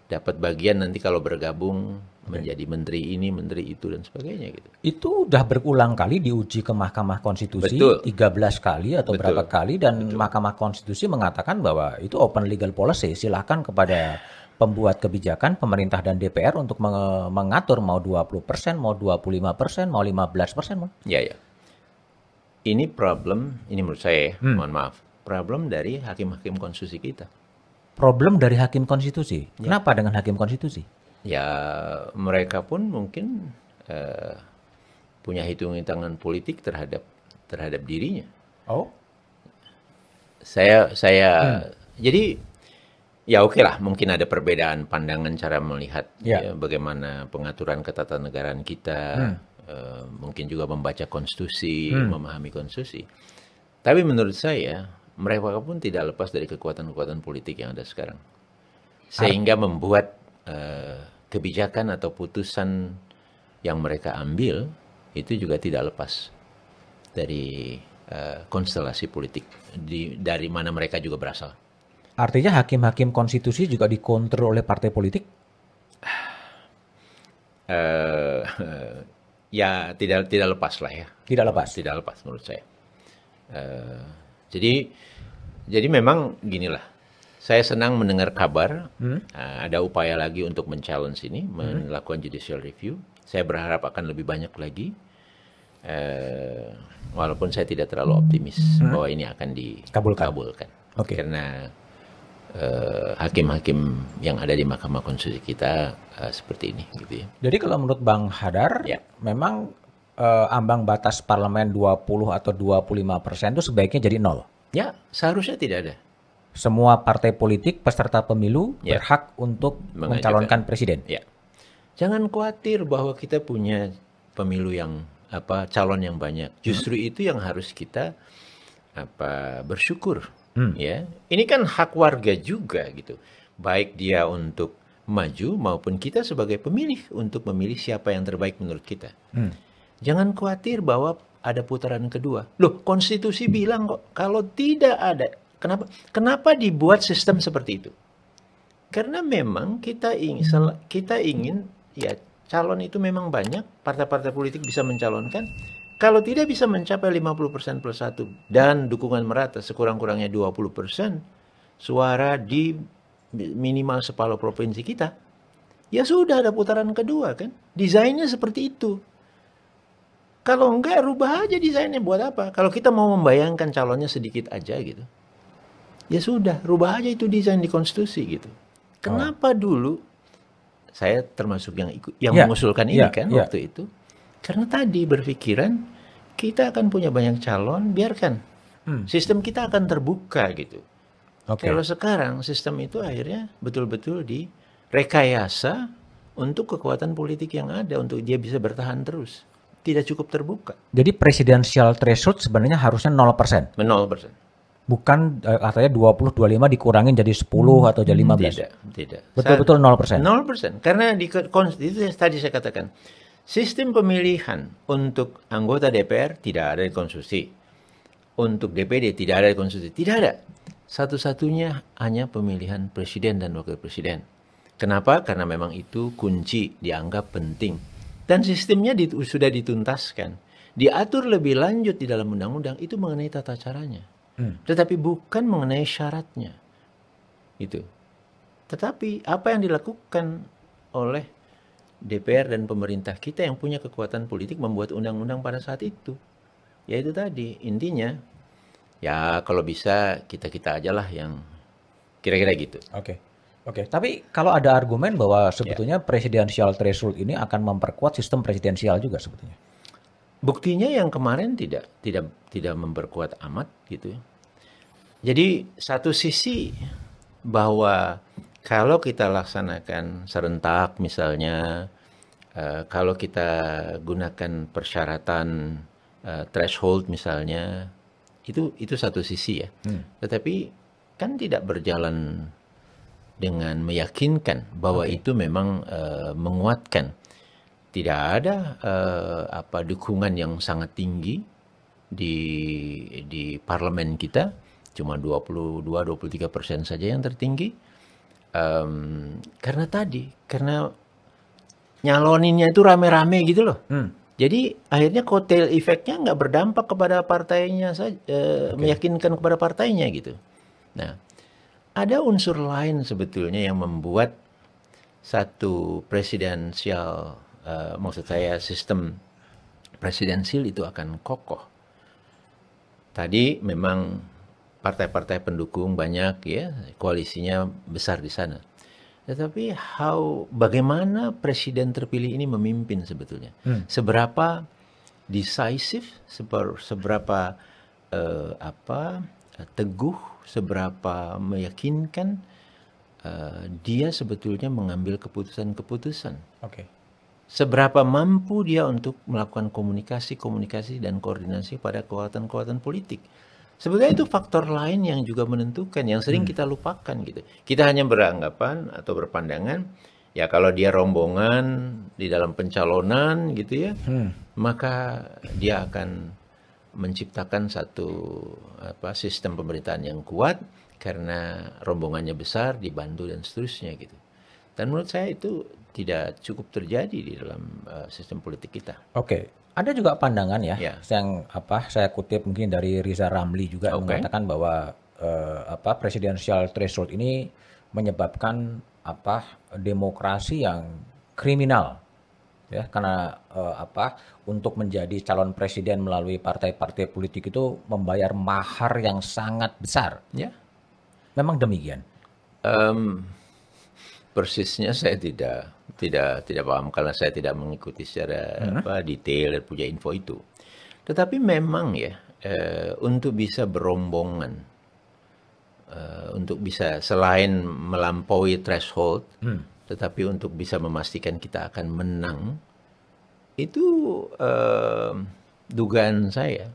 dapat bagian nanti kalau bergabung menjadi menteri ini, menteri itu dan sebagainya gitu. Itu udah berulang kali diuji ke Mahkamah Konstitusi. Betul. 13 kali atau Betul. berapa kali, dan Mahkamah Konstitusi mengatakan bahwa itu open legal policy, silakan kepada pembuat kebijakan, pemerintah dan DPR untuk mengatur mau 20%, mau 25%, mau 15%. Ya. Ini menurut saya, mohon maaf, problem dari hakim-hakim konstitusi kita. Problem dari hakim konstitusi. Kenapa dengan hakim konstitusi? Ya, mereka pun mungkin punya hitung-hitungan politik terhadap dirinya. Oh. Saya jadi ya oke lah, mungkin ada perbedaan pandangan cara melihat ya, bagaimana pengaturan ketatanegaraan kita, mungkin juga membaca konstitusi, memahami konstitusi. Tapi menurut saya, mereka pun tidak lepas dari kekuatan-kekuatan politik yang ada sekarang. Sehingga membuat kebijakan atau putusan yang mereka ambil itu juga tidak lepas dari konstelasi politik dari mana mereka juga berasal. Artinya hakim-hakim konstitusi juga dikontrol oleh partai politik? Ya tidak lepas lah ya. Tidak lepas? Tidak lepas menurut saya. Jadi memang ginilah. Saya senang mendengar kabar ada upaya lagi untuk men-challenge ini, melakukan judicial review. Saya berharap akan lebih banyak lagi. Walaupun saya tidak terlalu optimis bahwa ini akan dikabulkan. Karena hakim-hakim yang ada di Mahkamah Konstitusi kita seperti ini gitu ya. Jadi kalau menurut Bang Hadar, memang ambang batas parlemen 20 atau 25% itu sebaiknya jadi 0? Ya, seharusnya tidak ada. semua partai politik peserta pemilu Ya. berhak untuk Mengajukan. mencalonkan presiden. Ya. Jangan khawatir bahwa kita punya pemilu yang calon yang banyak. Justru itu yang harus kita bersyukur. Ya. Ini kan hak warga juga gitu. Baik dia untuk maju maupun kita sebagai pemilih untuk memilih siapa yang terbaik menurut kita. Jangan khawatir bahwa ada putaran kedua. Loh, konstitusi bilang kok kalau tidak ada. Kenapa dibuat sistem seperti itu? Karena memang kita ingin ya calon itu memang banyak, partai-partai politik bisa mencalonkan. Kalau tidak bisa mencapai 50% plus 1 dan dukungan merata sekurang-kurangnya 20% suara di minimal separuh provinsi kita, ya sudah ada putaran kedua kan. Desainnya seperti itu. Kalau enggak, rubah aja desainnya buat apa? Kalau kita mau membayangkan calonnya sedikit aja gitu, ya sudah, rubah aja itu desain di konstitusi gitu. Kenapa dulu saya termasuk yang mengusulkan ini waktu itu? Karena tadi berpikiran kita akan punya banyak calon, biarkan sistem kita akan terbuka gitu. Kalau sekarang sistem itu akhirnya betul-betul direkayasa untuk kekuatan politik yang ada untuk dia bisa bertahan terus. Tidak cukup terbuka. Jadi presidensial threshold sebenarnya harusnya 0%. 0%. Bukan katanya 20-25 dikurangin jadi 10 atau jadi 15. Tidak. Betul-betul 0%. 0%. Karena itu tadi saya katakan, sistem pemilihan untuk anggota DPR tidak ada di konstitusi. Untuk DPD tidak ada di konstitusi. Tidak ada. Satu-satunya hanya pemilihan presiden dan wakil presiden. Kenapa? Karena memang itu kunci, dianggap penting. Dan sistemnya sudah dituntaskan. Diatur lebih lanjut di dalam undang-undang itu mengenai tata caranya. Tetapi bukan mengenai syaratnya. Itu. Tetapi apa yang dilakukan oleh DPR dan pemerintah kita yang punya kekuatan politik membuat undang-undang pada saat itu. Yaitu tadi, intinya, ya kalau bisa kita-kita aja lah yang kira-kira gitu. Oke, tapi kalau ada argumen bahwa sebetulnya presidensial threshold ini akan memperkuat sistem presidensial juga sebetulnya. Buktinya yang kemarin tidak memperkuat amat gitu. Jadi satu sisi bahwa kalau kita laksanakan serentak misalnya, kalau kita gunakan persyaratan threshold misalnya, itu satu sisi ya. Tetapi kan tidak berjalan dengan meyakinkan bahwa itu memang menguatkan. Tidak ada dukungan yang sangat tinggi di parlemen kita, cuma 22-23% saja yang tertinggi. Karena nyaloninnya itu rame-rame gitu loh. Jadi akhirnya kotel efeknya nggak berdampak kepada partainya saja, meyakinkan kepada partainya gitu. Nah, ada unsur lain sebetulnya yang membuat satu presidensial, maksud saya sistem presidensial itu akan kokoh. Tadi memang partai-partai pendukung banyak ya, koalisinya besar di sana. Tetapi bagaimana presiden terpilih ini memimpin sebetulnya? Seberapa decisive, seberapa teguh, seberapa meyakinkan dia sebetulnya mengambil keputusan-keputusan. Seberapa mampu dia untuk melakukan komunikasi dan koordinasi pada kekuatan-kekuatan politik. Sebetulnya itu faktor lain yang juga menentukan, yang sering kita lupakan gitu. Kita hanya beranggapan atau berpandangan, ya kalau dia rombongan di dalam pencalonan gitu ya, maka dia akan menciptakan satu sistem pemerintahan yang kuat karena rombongannya besar, dibantu dan seterusnya gitu. Dan menurut saya itu tidak cukup terjadi di dalam sistem politik kita. Ada juga pandangan ya, yang saya kutip mungkin dari Riza Ramli juga mengatakan bahwa presidensial threshold ini menyebabkan demokrasi yang kriminal, ya, karena untuk menjadi calon presiden melalui partai-partai politik itu membayar mahar yang sangat besar. Ya, memang demikian. Persisnya saya tidak paham karena saya tidak mengikuti secara detail dan punya info itu. Tetapi memang ya untuk bisa berombongan untuk bisa selain melampaui threshold, tetapi untuk bisa memastikan kita akan menang, itu dugaan saya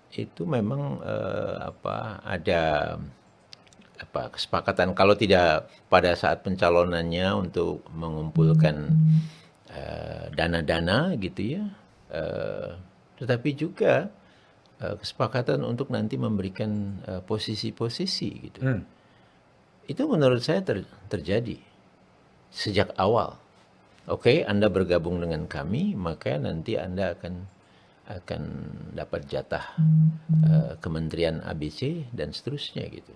itu memang ada kesepakatan kalau tidak pada saat pencalonannya untuk mengumpulkan dana-dana gitu ya, tetapi juga kesepakatan untuk nanti memberikan posisi-posisi gitu. Itu menurut saya terjadi sejak awal. Oke, Anda bergabung dengan kami, maka nanti Anda akan dapat jatah kementerian ABC dan seterusnya gitu.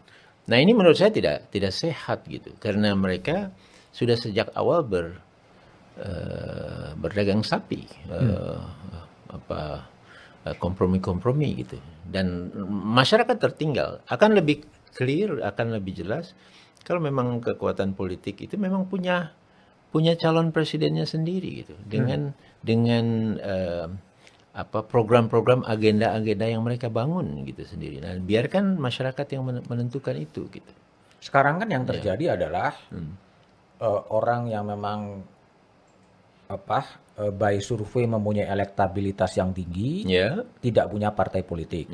Nah, ini menurut saya tidak sehat gitu, karena mereka sudah sejak awal berdagang sapi, kompromi-kompromi gitu, dan masyarakat tertinggal. Akan lebih clear, akan lebih jelas kalau memang kekuatan politik itu memang punya calon presidennya sendiri gitu, dengan program-program, agenda-agenda yang mereka bangun gitu sendiri. Nah, biarkan masyarakat yang menentukan itu gitu. Sekarang kan yang terjadi adalah orang yang memang by survei mempunyai elektabilitas yang tinggi, tidak punya partai politik.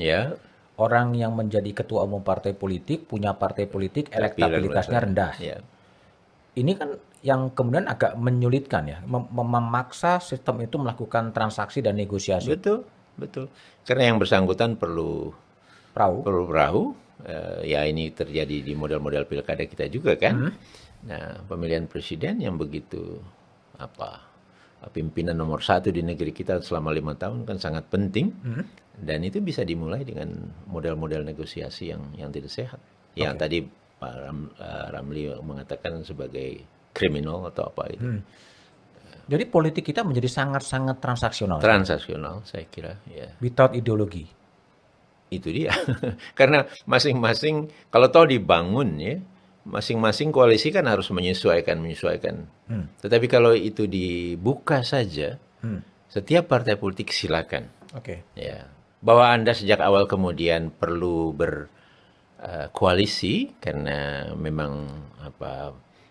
Orang yang menjadi ketua umum partai politik punya partai politik, elektabilitasnya rendah. Ini kan yang kemudian agak menyulitkan ya, memaksa sistem itu melakukan transaksi dan negosiasi. Betul. Karena yang bersangkutan perlu perahu. Ya, ini terjadi di model-model pilkada kita juga kan. Nah, pemilihan presiden yang begitu pimpinan nomor 1 di negeri kita selama 5 tahun kan sangat penting, dan itu bisa dimulai dengan model-model negosiasi yang tidak sehat. Yang tadi Pak Ramli mengatakan sebagai kriminal atau apa itu. Jadi politik kita menjadi sangat-sangat transaksional. Transaksional, saya kira. Ya. Without ideologi. Itu dia. Karena masing-masing, kalau tahu dibangun ya, masing-masing koalisi kan harus menyesuaikan. Tetapi kalau itu dibuka saja, setiap partai politik silakan. Ya. Bahwa Anda sejak awal kemudian perlu berkoalisi karena memang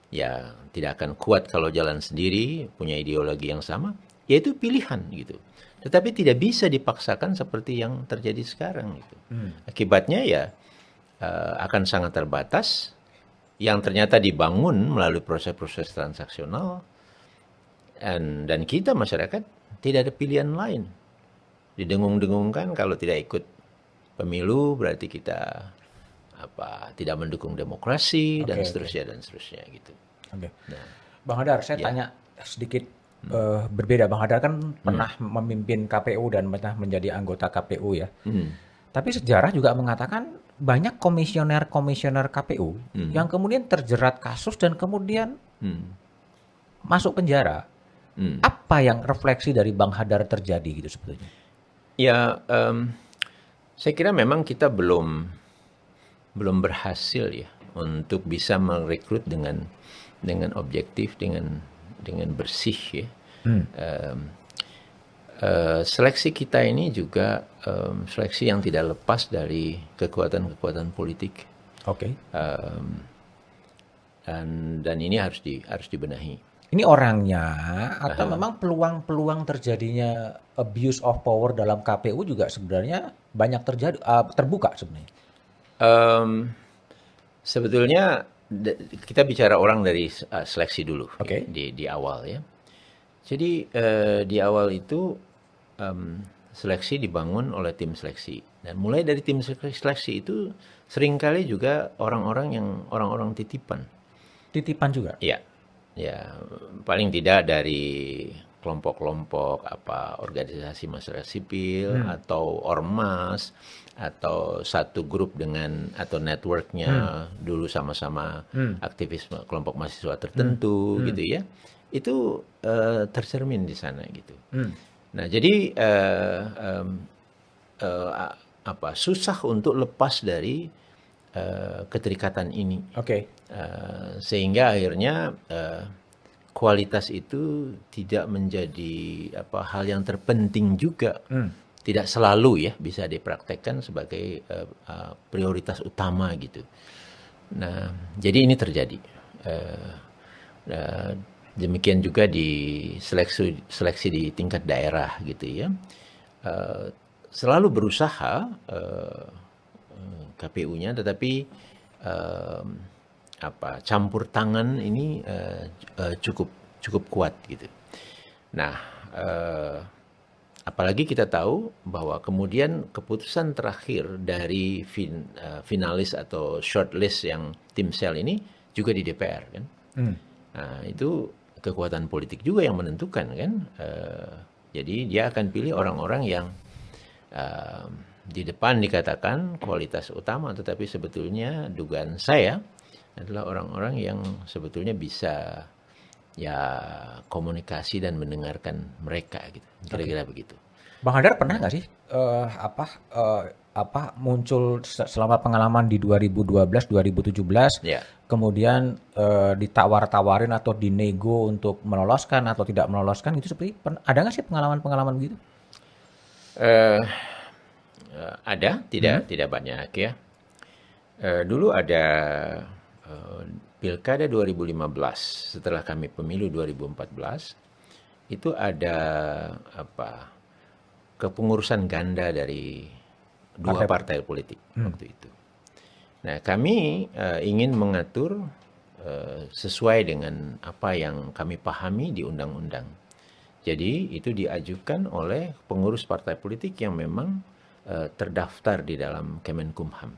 ya tidak akan kuat kalau jalan sendiri, punya ideologi yang sama, yaitu pilihan gitu. Tetapi tidak bisa dipaksakan seperti yang terjadi sekarang gitu. Akibatnya ya akan sangat terbatas, yang ternyata dibangun melalui proses-proses transaksional, dan kita masyarakat tidak ada pilihan lain. Didengung-dengungkan kalau tidak ikut pemilu berarti kita tidak mendukung demokrasi dan seterusnya gitu. Nah, Bang Hadar, saya tanya sedikit berbeda. Bang Hadar kan pernah memimpin KPU dan pernah menjadi anggota KPU ya. Tapi sejarah juga mengatakan banyak komisioner KPU yang kemudian terjerat kasus dan kemudian masuk penjara. Apa yang refleksi dari Bang Hadar terjadi gitu sebetulnya? Ya, saya kira memang kita belum berhasil ya untuk bisa merekrut dengan objektif, dengan bersih ya. Seleksi kita ini juga seleksi yang tidak lepas dari kekuatan politik. Dan ini harus dibenahi. Ini orangnya atau memang peluang terjadinya abuse of power dalam KPU juga sebenarnya banyak terbuka sebenarnya? Sebetulnya kita bicara orang dari seleksi dulu di awal ya. Jadi di awal itu seleksi dibangun oleh tim seleksi, dan mulai dari tim seleksi itu seringkali juga orang-orang titipan juga. Ya, paling tidak dari kelompok-kelompok organisasi masyarakat sipil atau ormas atau satu grup atau networknya dulu sama-sama aktivisme kelompok mahasiswa tertentu gitu ya. Itu tercermin di sana gitu. Nah, jadi susah untuk lepas dari keterikatan ini. Sehingga akhirnya kualitas itu tidak menjadi hal yang terpenting juga. Tidak selalu ya bisa dipraktekkan sebagai prioritas utama gitu. Nah, jadi ini terjadi. Eh, eh, Demikian juga di seleksi di tingkat daerah gitu ya. Eh, Selalu berusaha KPU-nya, tetapi eh, campur tangan ini cukup cukup kuat gitu. Nah, eh, apalagi kita tahu bahwa kemudian keputusan terakhir dari finalis atau shortlist yang tim sel ini juga di DPR kan. Nah, itu kekuatan politik juga yang menentukan kan. Jadi dia akan pilih orang-orang yang eh, di depan dikatakan kualitas utama, tetapi sebetulnya dugaan saya adalah orang-orang yang sebetulnya bisa ya komunikasi dan mendengarkan mereka gitu. Kira-kira begitu. Bang Hadar pernah nggak sih eh, apa eh, muncul selama pengalaman di 2012 2017 Ya. kemudian ditawar-tawarin atau dinego untuk meloloskan atau tidak meloloskan itu seperti ada nggak sih pengalaman-pengalaman begitu? Eh, ada, tidak banyak ya. Dulu ada eh, Pilkada 2015 setelah kami pemilu 2014 itu ada kepengurusan ganda dari dua partai politik waktu itu. Nah, kami ingin mengatur sesuai dengan apa yang kami pahami di undang-undang. Jadi itu diajukan oleh pengurus partai politik yang memang terdaftar di dalam Kemenkumham.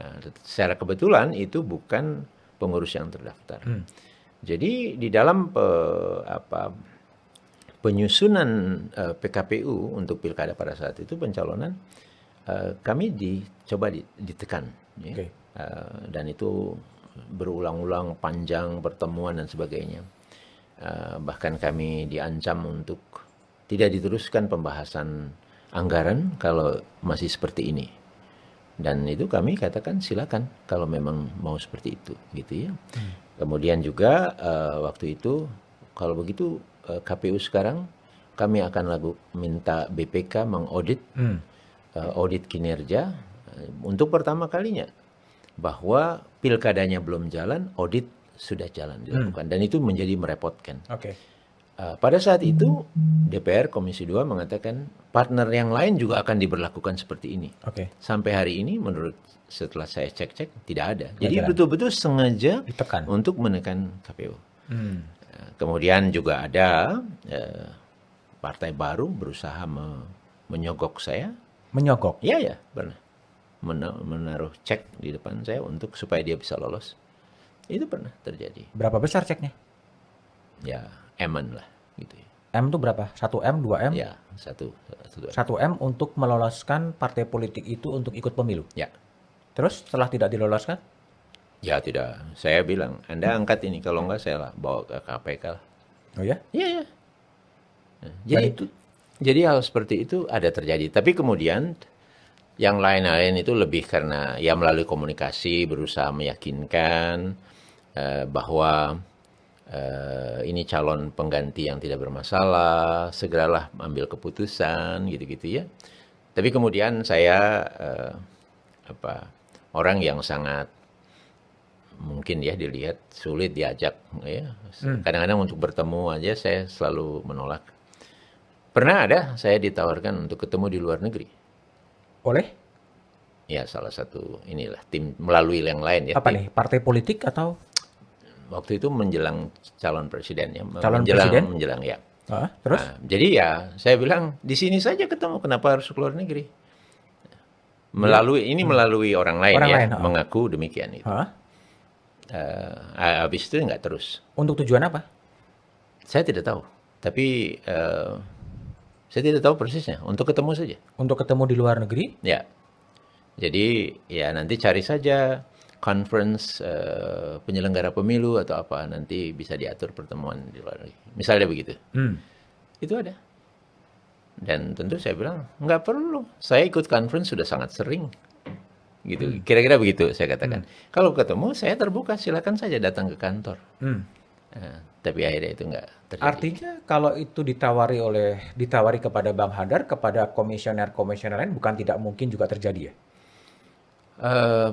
Nah, secara kebetulan itu bukan pengurus yang terdaftar. Jadi di dalam penyusunan PKPU untuk pilkada pada saat itu pencalonan kami coba ditekan, ya. Oke. Dan itu berulang-ulang panjang pertemuan dan sebagainya. Bahkan kami diancam untuk tidak diteruskan pembahasan anggaran kalau masih seperti ini. Dan itu kami katakan silakan kalau memang mau seperti itu, gitu ya. Kemudian juga waktu itu kalau begitu KPU sekarang kami akan minta BPK mengaudit audit kinerja untuk pertama kalinya bahwa pilkadanya belum jalan, audit sudah jalan dilakukan dan itu menjadi merepotkan. Oke. Pada saat itu DPR Komisi 2 mengatakan partner yang lain juga akan diberlakukan seperti ini. Oke. Sampai hari ini menurut setelah saya cek-cek tidak ada. Jadi jalan. betul-betul sengaja Ditekan. untuk menekan KPU. Kemudian juga ada partai baru berusaha menyogok saya. Menyogok. Ya, pernah. Menaruh cek di depan saya untuk supaya dia bisa lolos. Itu pernah terjadi. Berapa besar ceknya? Ya, M-an lah gitu ya. M itu berapa? 1M, 2M? Ya, satu. 1M untuk meloloskan partai politik itu untuk ikut pemilu. Ya. Terus setelah tidak diloloskan? Ya tidak. Saya bilang, Anda angkat ini. Kalau enggak saya lah bawa ke KPK lah. Oh ya? Iya. Jadi hal seperti itu ada terjadi. Tapi kemudian yang lain-lain itu lebih karena ya melalui komunikasi berusaha meyakinkan bahwa ini calon pengganti yang tidak bermasalah, segeralah ambil keputusan gitu-gitu ya. Tapi kemudian saya orang yang sangat mungkin ya dilihat sulit diajak ya. Kadang-kadang untuk bertemu aja saya selalu menolak. Pernah ada saya ditawarkan untuk ketemu di luar negeri. Oleh? Ya salah satu inilah tim melalui yang lain ya. Apa nih? Partai politik atau? Waktu itu menjelang calon presiden ya. Calon presiden? Menjelang ya. Terus? Nah, jadi ya saya bilang di sini saja ketemu, kenapa harus ke luar negeri? Melalui orang lain Orang ya, lain, mengaku demikian itu. Habis itu nggak terus. Untuk tujuan apa? Saya tidak tahu, tapi saya tidak tahu persisnya. Untuk ketemu saja. Untuk ketemu di luar negeri? Ya, jadi ya nanti cari saja conference penyelenggara pemilu atau apa, nanti bisa diatur pertemuan di luar negeri. Misalnya begitu. Itu ada. Dan tentu saya bilang, nggak perlu. Saya ikut conference sudah sangat sering. Gitu. Kira-kira begitu saya katakan. Kalau ketemu, saya terbuka. Silakan saja datang ke kantor. Tapi akhirnya itu nggak terjadi. Artinya kalau itu ditawari kepada Bang Hadar, kepada komisioner-komisioner lain, bukan tidak mungkin juga terjadi ya?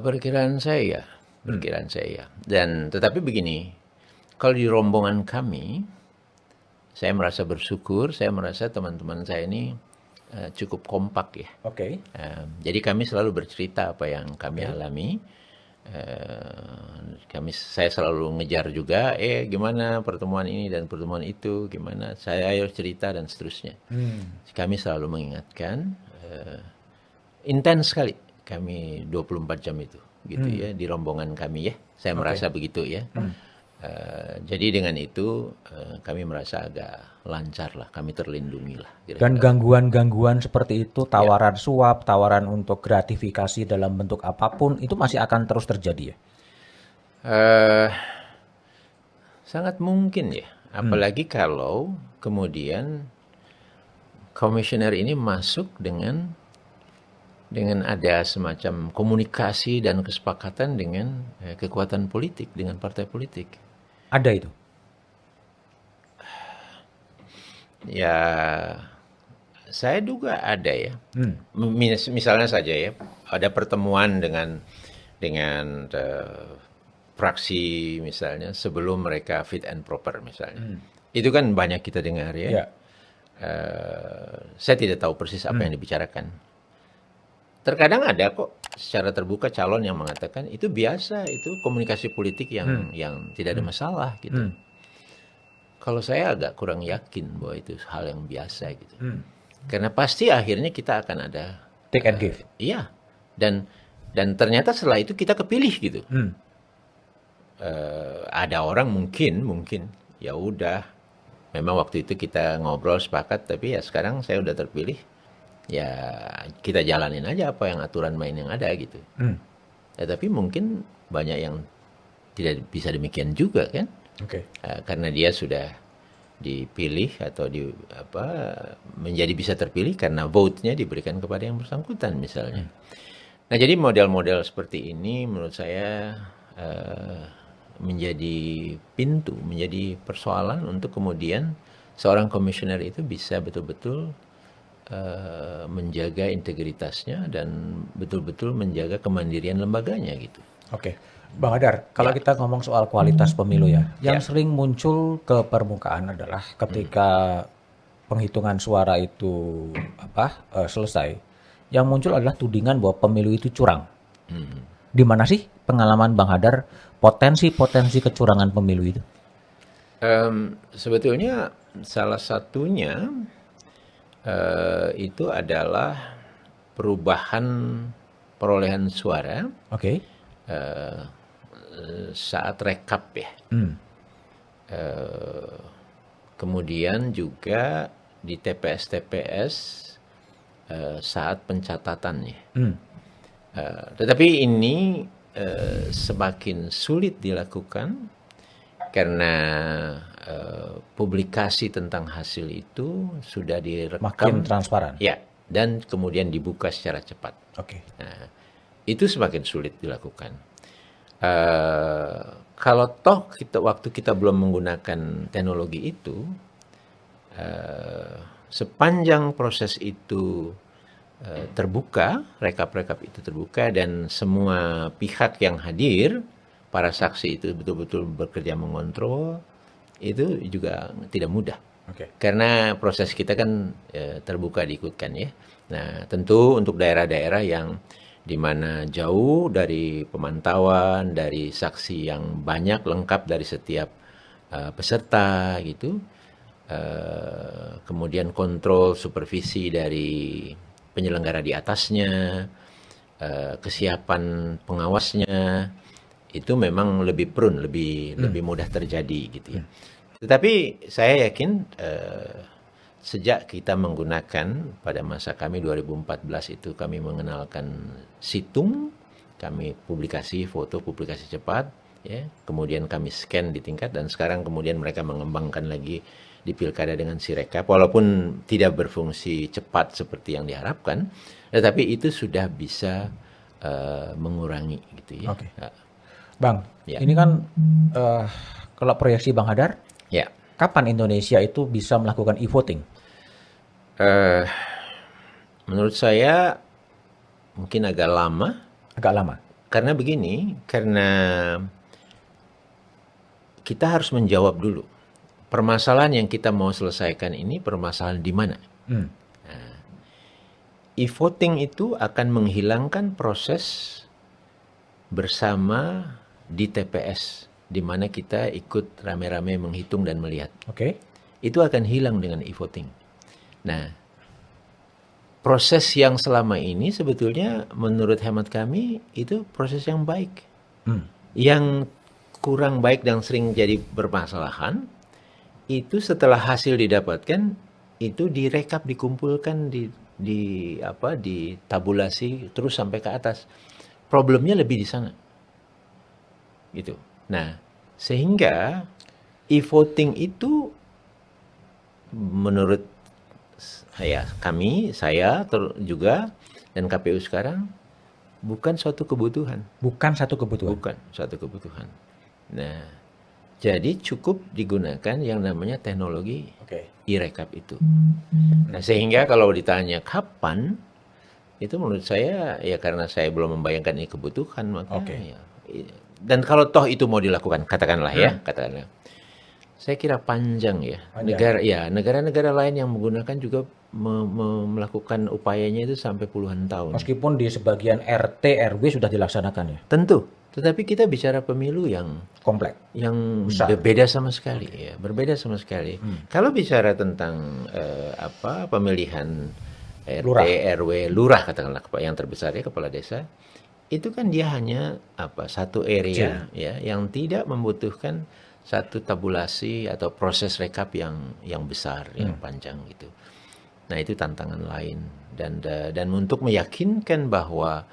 Perkiraan saya ya. perkiraan saya. Dan tetapi begini, kalau di rombongan kami, saya merasa bersyukur, saya merasa teman-teman saya ini cukup kompak ya. Oke. Jadi kami selalu bercerita apa yang kami alami. Saya selalu ngejar juga, gimana pertemuan ini dan pertemuan itu, gimana saya ayo cerita dan seterusnya. Kami selalu mengingatkan, intens sekali kami 24 jam itu, gitu ya, di rombongan kami ya. Saya merasa begitu ya. Jadi dengan itu kami merasa agak lancar lah, kami terlindungi lah. Dan gangguan-gangguan seperti itu, tawaran suap, tawaran untuk gratifikasi dalam bentuk apapun, itu masih akan terus terjadi ya? Sangat mungkin ya, apalagi kalau kemudian komisioner ini masuk dengan ada semacam komunikasi dan kesepakatan dengan kekuatan politik, dengan partai politik. Ada itu? Ya, saya duga ada ya. Misalnya saja ya, ada pertemuan dengan fraksi misalnya sebelum mereka fit and proper misalnya. Itu kan banyak kita dengar ya. Saya tidak tahu persis apa yang dibicarakan. Terkadang ada kok secara terbuka calon yang mengatakan itu biasa, itu komunikasi politik yang tidak ada masalah gitu. Kalau saya agak kurang yakin bahwa itu hal yang biasa gitu. Karena pasti akhirnya kita akan ada take and give. Iya. Dan ternyata setelah itu kita kepilih gitu. Ada orang mungkin ya udah, memang waktu itu kita ngobrol sepakat, tapi ya sekarang saya udah terpilih. Ya kita jalanin aja apa yang aturan main yang ada gitu. Ya, tapi mungkin banyak yang tidak bisa demikian juga kan. Karena dia sudah dipilih atau menjadi bisa terpilih karena vote-nya diberikan kepada yang bersangkutan misalnya. Nah jadi model-model seperti ini menurut saya menjadi pintu, menjadi persoalan untuk kemudian seorang komisioner itu bisa betul-betul menjaga integritasnya dan betul-betul menjaga kemandirian lembaganya gitu. Bang Hadar, kalau kita ngomong soal kualitas pemilu ya, yang sering muncul ke permukaan adalah ketika penghitungan suara itu selesai, yang muncul adalah tudingan bahwa pemilu itu curang. Di mana sih pengalaman Bang Hadar potensi-potensi kecurangan pemilu itu? Sebetulnya salah satunya itu adalah perubahan perolehan suara saat rekap ya. Kemudian juga di TPS-TPS saat pencatatannya. Tetapi ini semakin sulit dilakukan karena publikasi tentang hasil itu sudah direkam makin transparan. Ya, dan kemudian dibuka secara cepat. Nah, itu semakin sulit dilakukan. Kalau toh waktu kita belum menggunakan teknologi itu, sepanjang proses itu terbuka, rekap-rekap itu terbuka dan semua pihak yang hadir, para saksi itu betul-betul bekerja mengontrol, itu juga tidak mudah. Karena proses kita kan terbuka diikutkan ya. Nah, tentu untuk daerah-daerah yang di mana jauh dari pemantauan, dari saksi yang banyak lengkap dari setiap peserta gitu, kemudian kontrol supervisi dari penyelenggara di atasnya, kesiapan pengawasnya, itu memang lebih prone, lebih mudah terjadi gitu ya. Tetapi saya yakin sejak kita menggunakan pada masa kami 2014 itu kami mengenalkan situng, kami publikasi foto, publikasi cepat, ya, kemudian kami scan di tingkat dan sekarang kemudian mereka mengembangkan lagi di pilkada dengan Sirekap, walaupun tidak berfungsi cepat seperti yang diharapkan, tetapi itu sudah bisa mengurangi gitu ya. Bang, ini kan kalau proyeksi Bang Hadar, kapan Indonesia itu bisa melakukan e-voting? Menurut saya mungkin agak lama. karena begini, karena kita harus menjawab dulu. Permasalahan yang kita mau selesaikan ini permasalahan di mana? E-voting itu akan menghilangkan proses bersama di TPS, di mana kita ikut rame-rame menghitung dan melihat. Oke. Itu akan hilang dengan e-voting. Nah, proses yang selama ini sebetulnya menurut hemat kami itu proses yang baik. Yang kurang baik dan sering jadi bermasalahan itu setelah hasil didapatkan itu direkap, dikumpulkan, di tabulasi terus sampai ke atas. Problemnya lebih di sana. Gitu. Nah, sehingga e-voting itu menurut saya juga dan KPU sekarang bukan suatu kebutuhan. Bukan satu kebutuhan. Bukan suatu kebutuhan. Nah, jadi cukup digunakan yang namanya teknologi e-rekap itu. Nah, sehingga kalau ditanya kapan, itu menurut saya ya karena saya belum membayangkan ini kebutuhan, maka ya. Dan kalau toh itu mau dilakukan, katakanlah, saya kira panjang ya. Negara-negara lain yang menggunakan juga melakukan upayanya itu sampai puluhan tahun. Meskipun di sebagian RT RW sudah dilaksanakan ya. Tentu, tetapi kita bicara pemilu yang kompleks, yang berbeda sama sekali, ya, berbeda sama sekali. Kalau bicara tentang pemilihan RT, Lurah. RW, lurah katakanlah yang terbesar ya kepala desa, itu kan dia hanya satu area ya yang tidak membutuhkan satu tabulasi atau proses rekap yang besar, yang panjang gitu. Nah, itu tantangan lain dan untuk meyakinkan bahwa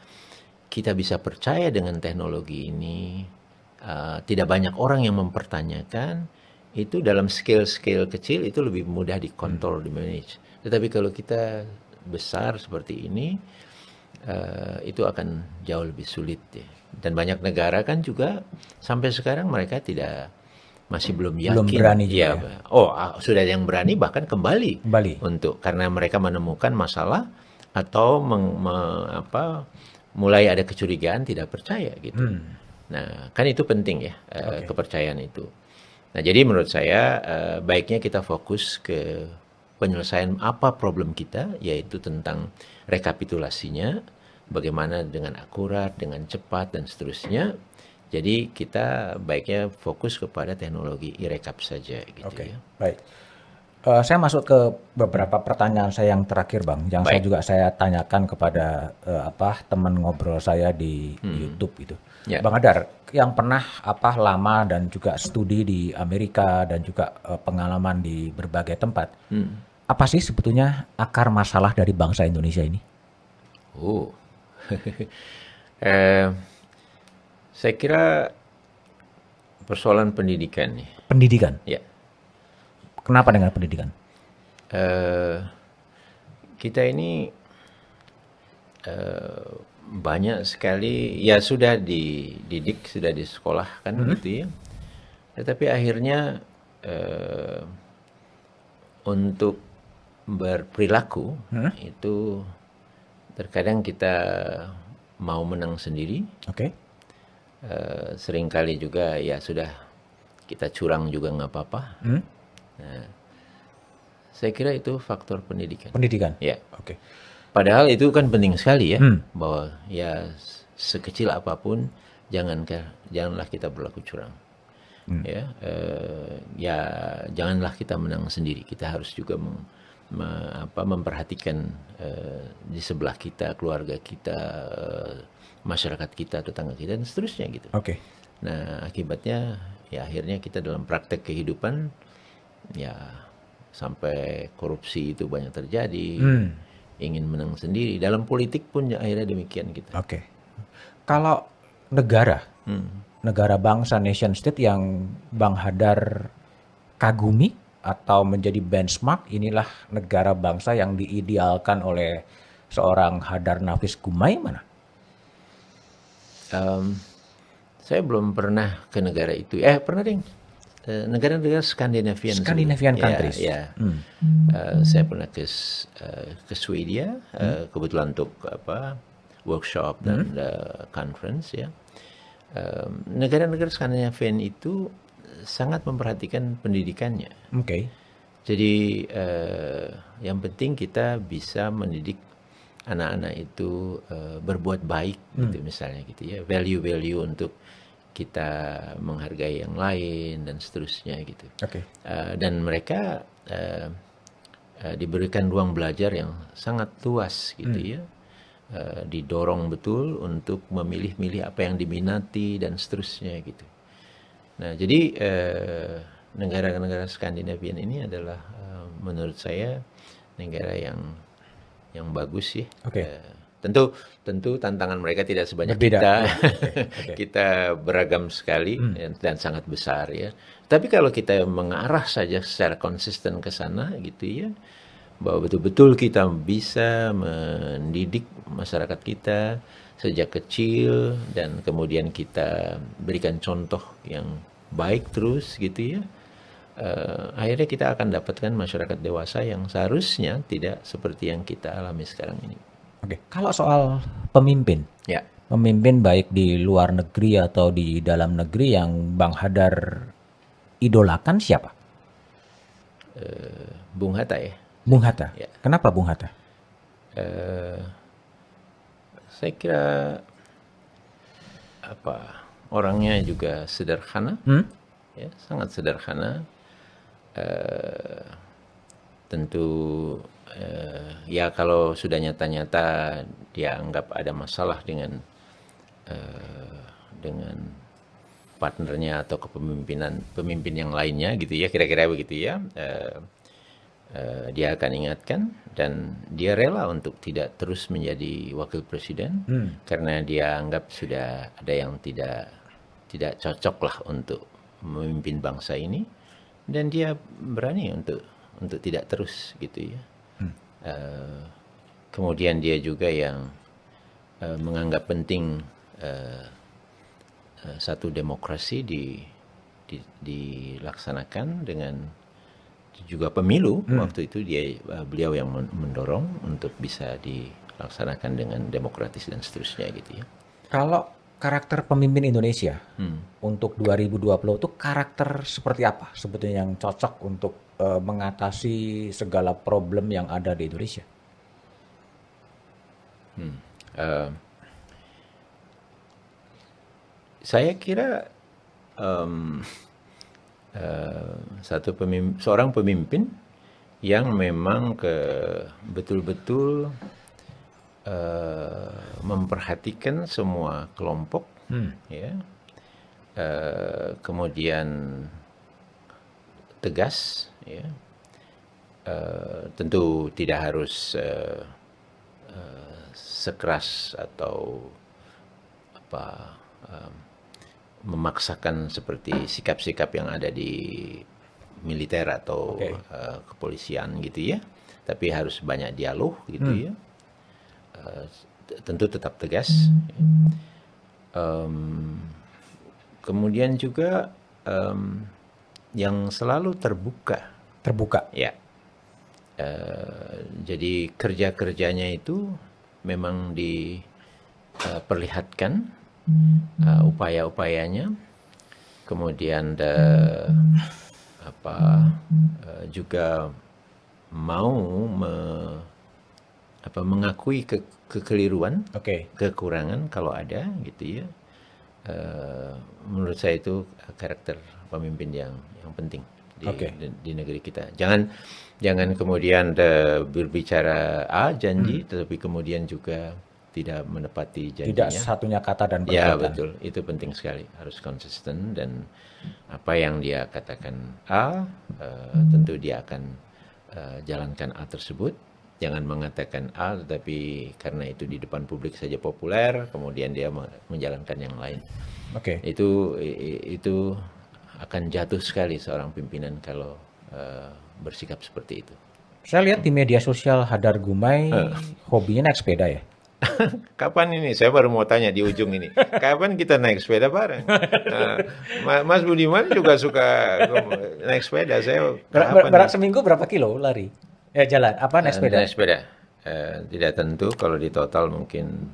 kita bisa percaya dengan teknologi ini, tidak banyak orang yang mempertanyakan, itu dalam scale kecil itu lebih mudah dikontrol, di-manage. Tetapi kalau kita besar seperti ini, itu akan jauh lebih sulit ya. Dan banyak negara kan juga sampai sekarang mereka masih belum yakin. Belum berani juga. Sudah yang berani bahkan kembali. Untuk karena mereka menemukan masalah atau mulai ada kecurigaan, tidak percaya gitu. Nah, kan itu penting ya, kepercayaan itu. Nah, jadi menurut saya baiknya kita fokus ke penyelesaian apa problem kita, yaitu tentang rekapitulasinya, bagaimana dengan akurat, dengan cepat dan seterusnya. Jadi kita baiknya fokus kepada teknologi e-rekap saja gitu ya. Baik. Saya masuk ke beberapa pertanyaan saya yang terakhir, Bang, yang saya tanyakan kepada teman ngobrol saya di YouTube itu. Bang Hadar, yang pernah lama dan juga studi di Amerika dan juga pengalaman di berbagai tempat. Apa sih sebetulnya akar masalah dari bangsa Indonesia ini? Saya kira persoalan pendidikan nih. Pendidikan? Ya. Kenapa dengan pendidikan? Kita ini banyak sekali ya sudah dididik, sudah di sekolah kan gitu ya. Tetapi akhirnya untuk berperilaku itu terkadang kita mau menang sendiri. Seringkali juga ya sudah kita curang juga nggak apa-apa. Nah, saya kira itu faktor pendidikan. Pendidikan? Ya. Padahal itu kan penting sekali ya, bahwa ya sekecil apapun janganlah kita berlaku curang. Ya janganlah kita menang sendiri. Kita harus juga memperhatikan di sebelah kita, keluarga kita, masyarakat kita, tetangga kita dan seterusnya gitu. Nah, akibatnya ya akhirnya kita dalam praktek kehidupan ya sampai korupsi itu banyak terjadi, ingin menang sendiri. Dalam politik pun akhirnya demikian gitu. Kalau negara bangsa, nation state yang Bang Hadar kagumi atau menjadi benchmark, inilah negara bangsa yang diidealkan oleh seorang Hadar Nafis Gumai, mana? Saya belum pernah ke negara itu. Pernah deh. Negara-negara Skandinavian countries. Saya pernah ke Swedia, kebetulan untuk workshop dan conference ya. Negara-negara Skandinavian itu sangat memperhatikan pendidikannya. Oke. Jadi yang penting kita bisa mendidik anak-anak itu berbuat baik gitu misalnya gitu ya, value-value untuk kita menghargai yang lain dan seterusnya gitu. Oke. Dan mereka diberikan ruang belajar yang sangat luas gitu ya. Didorong betul untuk memilih-milih apa yang diminati dan seterusnya gitu. Nah, jadi negara-negara Skandinavian ini adalah menurut saya negara yang bagus sih. Oke. Tentu tantangan mereka tidak sebanyak Berbeda. kita. Oke. Kita beragam sekali dan sangat besar ya. Tapi kalau kita mengarah saja secara konsisten ke sana gitu ya, bahwa betul-betul kita bisa mendidik masyarakat kita sejak kecil dan kemudian kita berikan contoh yang baik terus gitu ya, akhirnya kita akan dapatkan masyarakat dewasa yang seharusnya tidak seperti yang kita alami sekarang ini. Oke. Kalau soal pemimpin, Ya, pemimpin baik di luar negeri atau di dalam negeri yang Bang Hadar idolakan siapa? Bung Hatta ya. Bung Hatta. Ya. Kenapa Bung Hatta? Saya kira orangnya juga sederhana, ya, sangat sederhana. Tentu ya kalau sudah nyata-nyata dia anggap ada masalah dengan partnernya atau pemimpin yang lainnya gitu ya, kira-kira begitu ya. Dia akan ingatkan dan dia rela untuk tidak terus menjadi wakil presiden karena dia anggap sudah ada yang tidak cocok lah untuk memimpin bangsa ini dan dia berani untuk tidak terus gitu ya. Kemudian dia juga yang menganggap penting satu demokrasi dilaksanakan dengan juga pemilu. Waktu itu beliau yang mendorong untuk bisa dilaksanakan dengan demokratis dan seterusnya gitu ya. Kalau karakter pemimpin Indonesia untuk 2020 itu karakter seperti apa sebetulnya yang cocok untuk mengatasi segala problem yang ada di Indonesia? Saya kira seorang pemimpin yang memang betul-betul memperhatikan semua kelompok, ya, kemudian tegas, ya, tentu tidak harus sekeras atau memaksakan seperti sikap-sikap yang ada di militer atau kepolisian gitu ya, tapi harus banyak dialog gitu ya. Tentu tetap tegas. Kemudian juga yang selalu terbuka. Ya. Jadi kerja-kerjanya itu memang diperlihatkan upaya-upayanya, kemudian juga mau mengakui kekeliruan, kekurangan kalau ada gitu ya. Menurut saya itu karakter pemimpin yang penting di negeri kita. Jangan kemudian berbicara janji, tetapi kemudian juga tidak menepati janjinya. Tidak satunya kata dan perbuatan. Ya betul, itu penting sekali. Harus konsisten dan apa yang dia katakan tentu dia akan jalankan A tersebut. Jangan mengatakan A, tetapi karena itu di depan publik saja populer, kemudian dia menjalankan yang lain. Itu akan jatuh sekali seorang pimpinan kalau bersikap seperti itu. Saya lihat di media sosial Hadar Gumai hobinya naik sepeda ya. Kapan ini? Saya baru mau tanya di ujung ini. Kapan kita naik sepeda bareng? Mas Budiman juga suka naik sepeda. Saya seminggu berapa kilo lari? Jalan. Apa naik sepeda? Naik sepeda. Tidak tentu. Kalau di total mungkin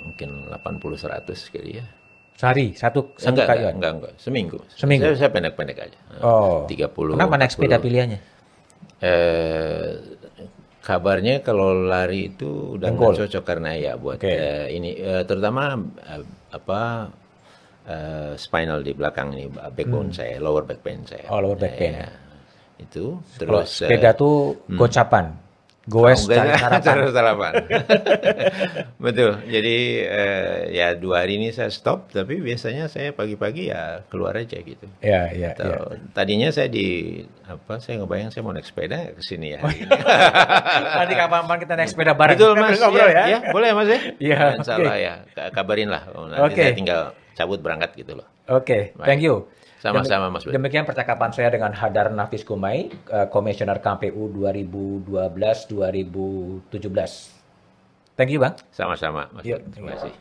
Mungkin 80-100 kali ya. Sehari, satu kayuan? Enggak. Seminggu. Seminggu? Saya pendek-pendek aja. Oh. 30, Kenapa naik 40. sepeda pilihannya? Kabarnya kalau lari itu udah Dengkul. nggak cocok karena ya buat Oke. ini terutama spinal di belakang ini backbone saya, lower back pain saya. Oh, lower back pain. Ya, itu Kalau terus sepeda tuh gocapan. Goes cari sarapan. cari sarapan. Betul. Jadi ya 2 hari ini saya stop, tapi biasanya saya pagi-pagi ya keluar aja gitu. Ya, ya, Atau ya. tadinya saya saya ngebayang saya mau naik sepeda ke sini ya. hari ini. Nanti kapan-kapan kita naik sepeda bareng. Betul Kita Mas, ngobrol ya. ya, boleh Mas ya. Iya, Insya Allah ya, kabarin lah. Nanti Oke. saya tinggal cabut berangkat gitu loh. Oke, Baik. thank you. Sama-sama Mas Bud. Demikian percakapan saya dengan Hadar Nafis Kumai, Komisioner KPU 2012-2017. Thank you, Bang. Sama-sama Mas Yuk. Bud. Terima kasih.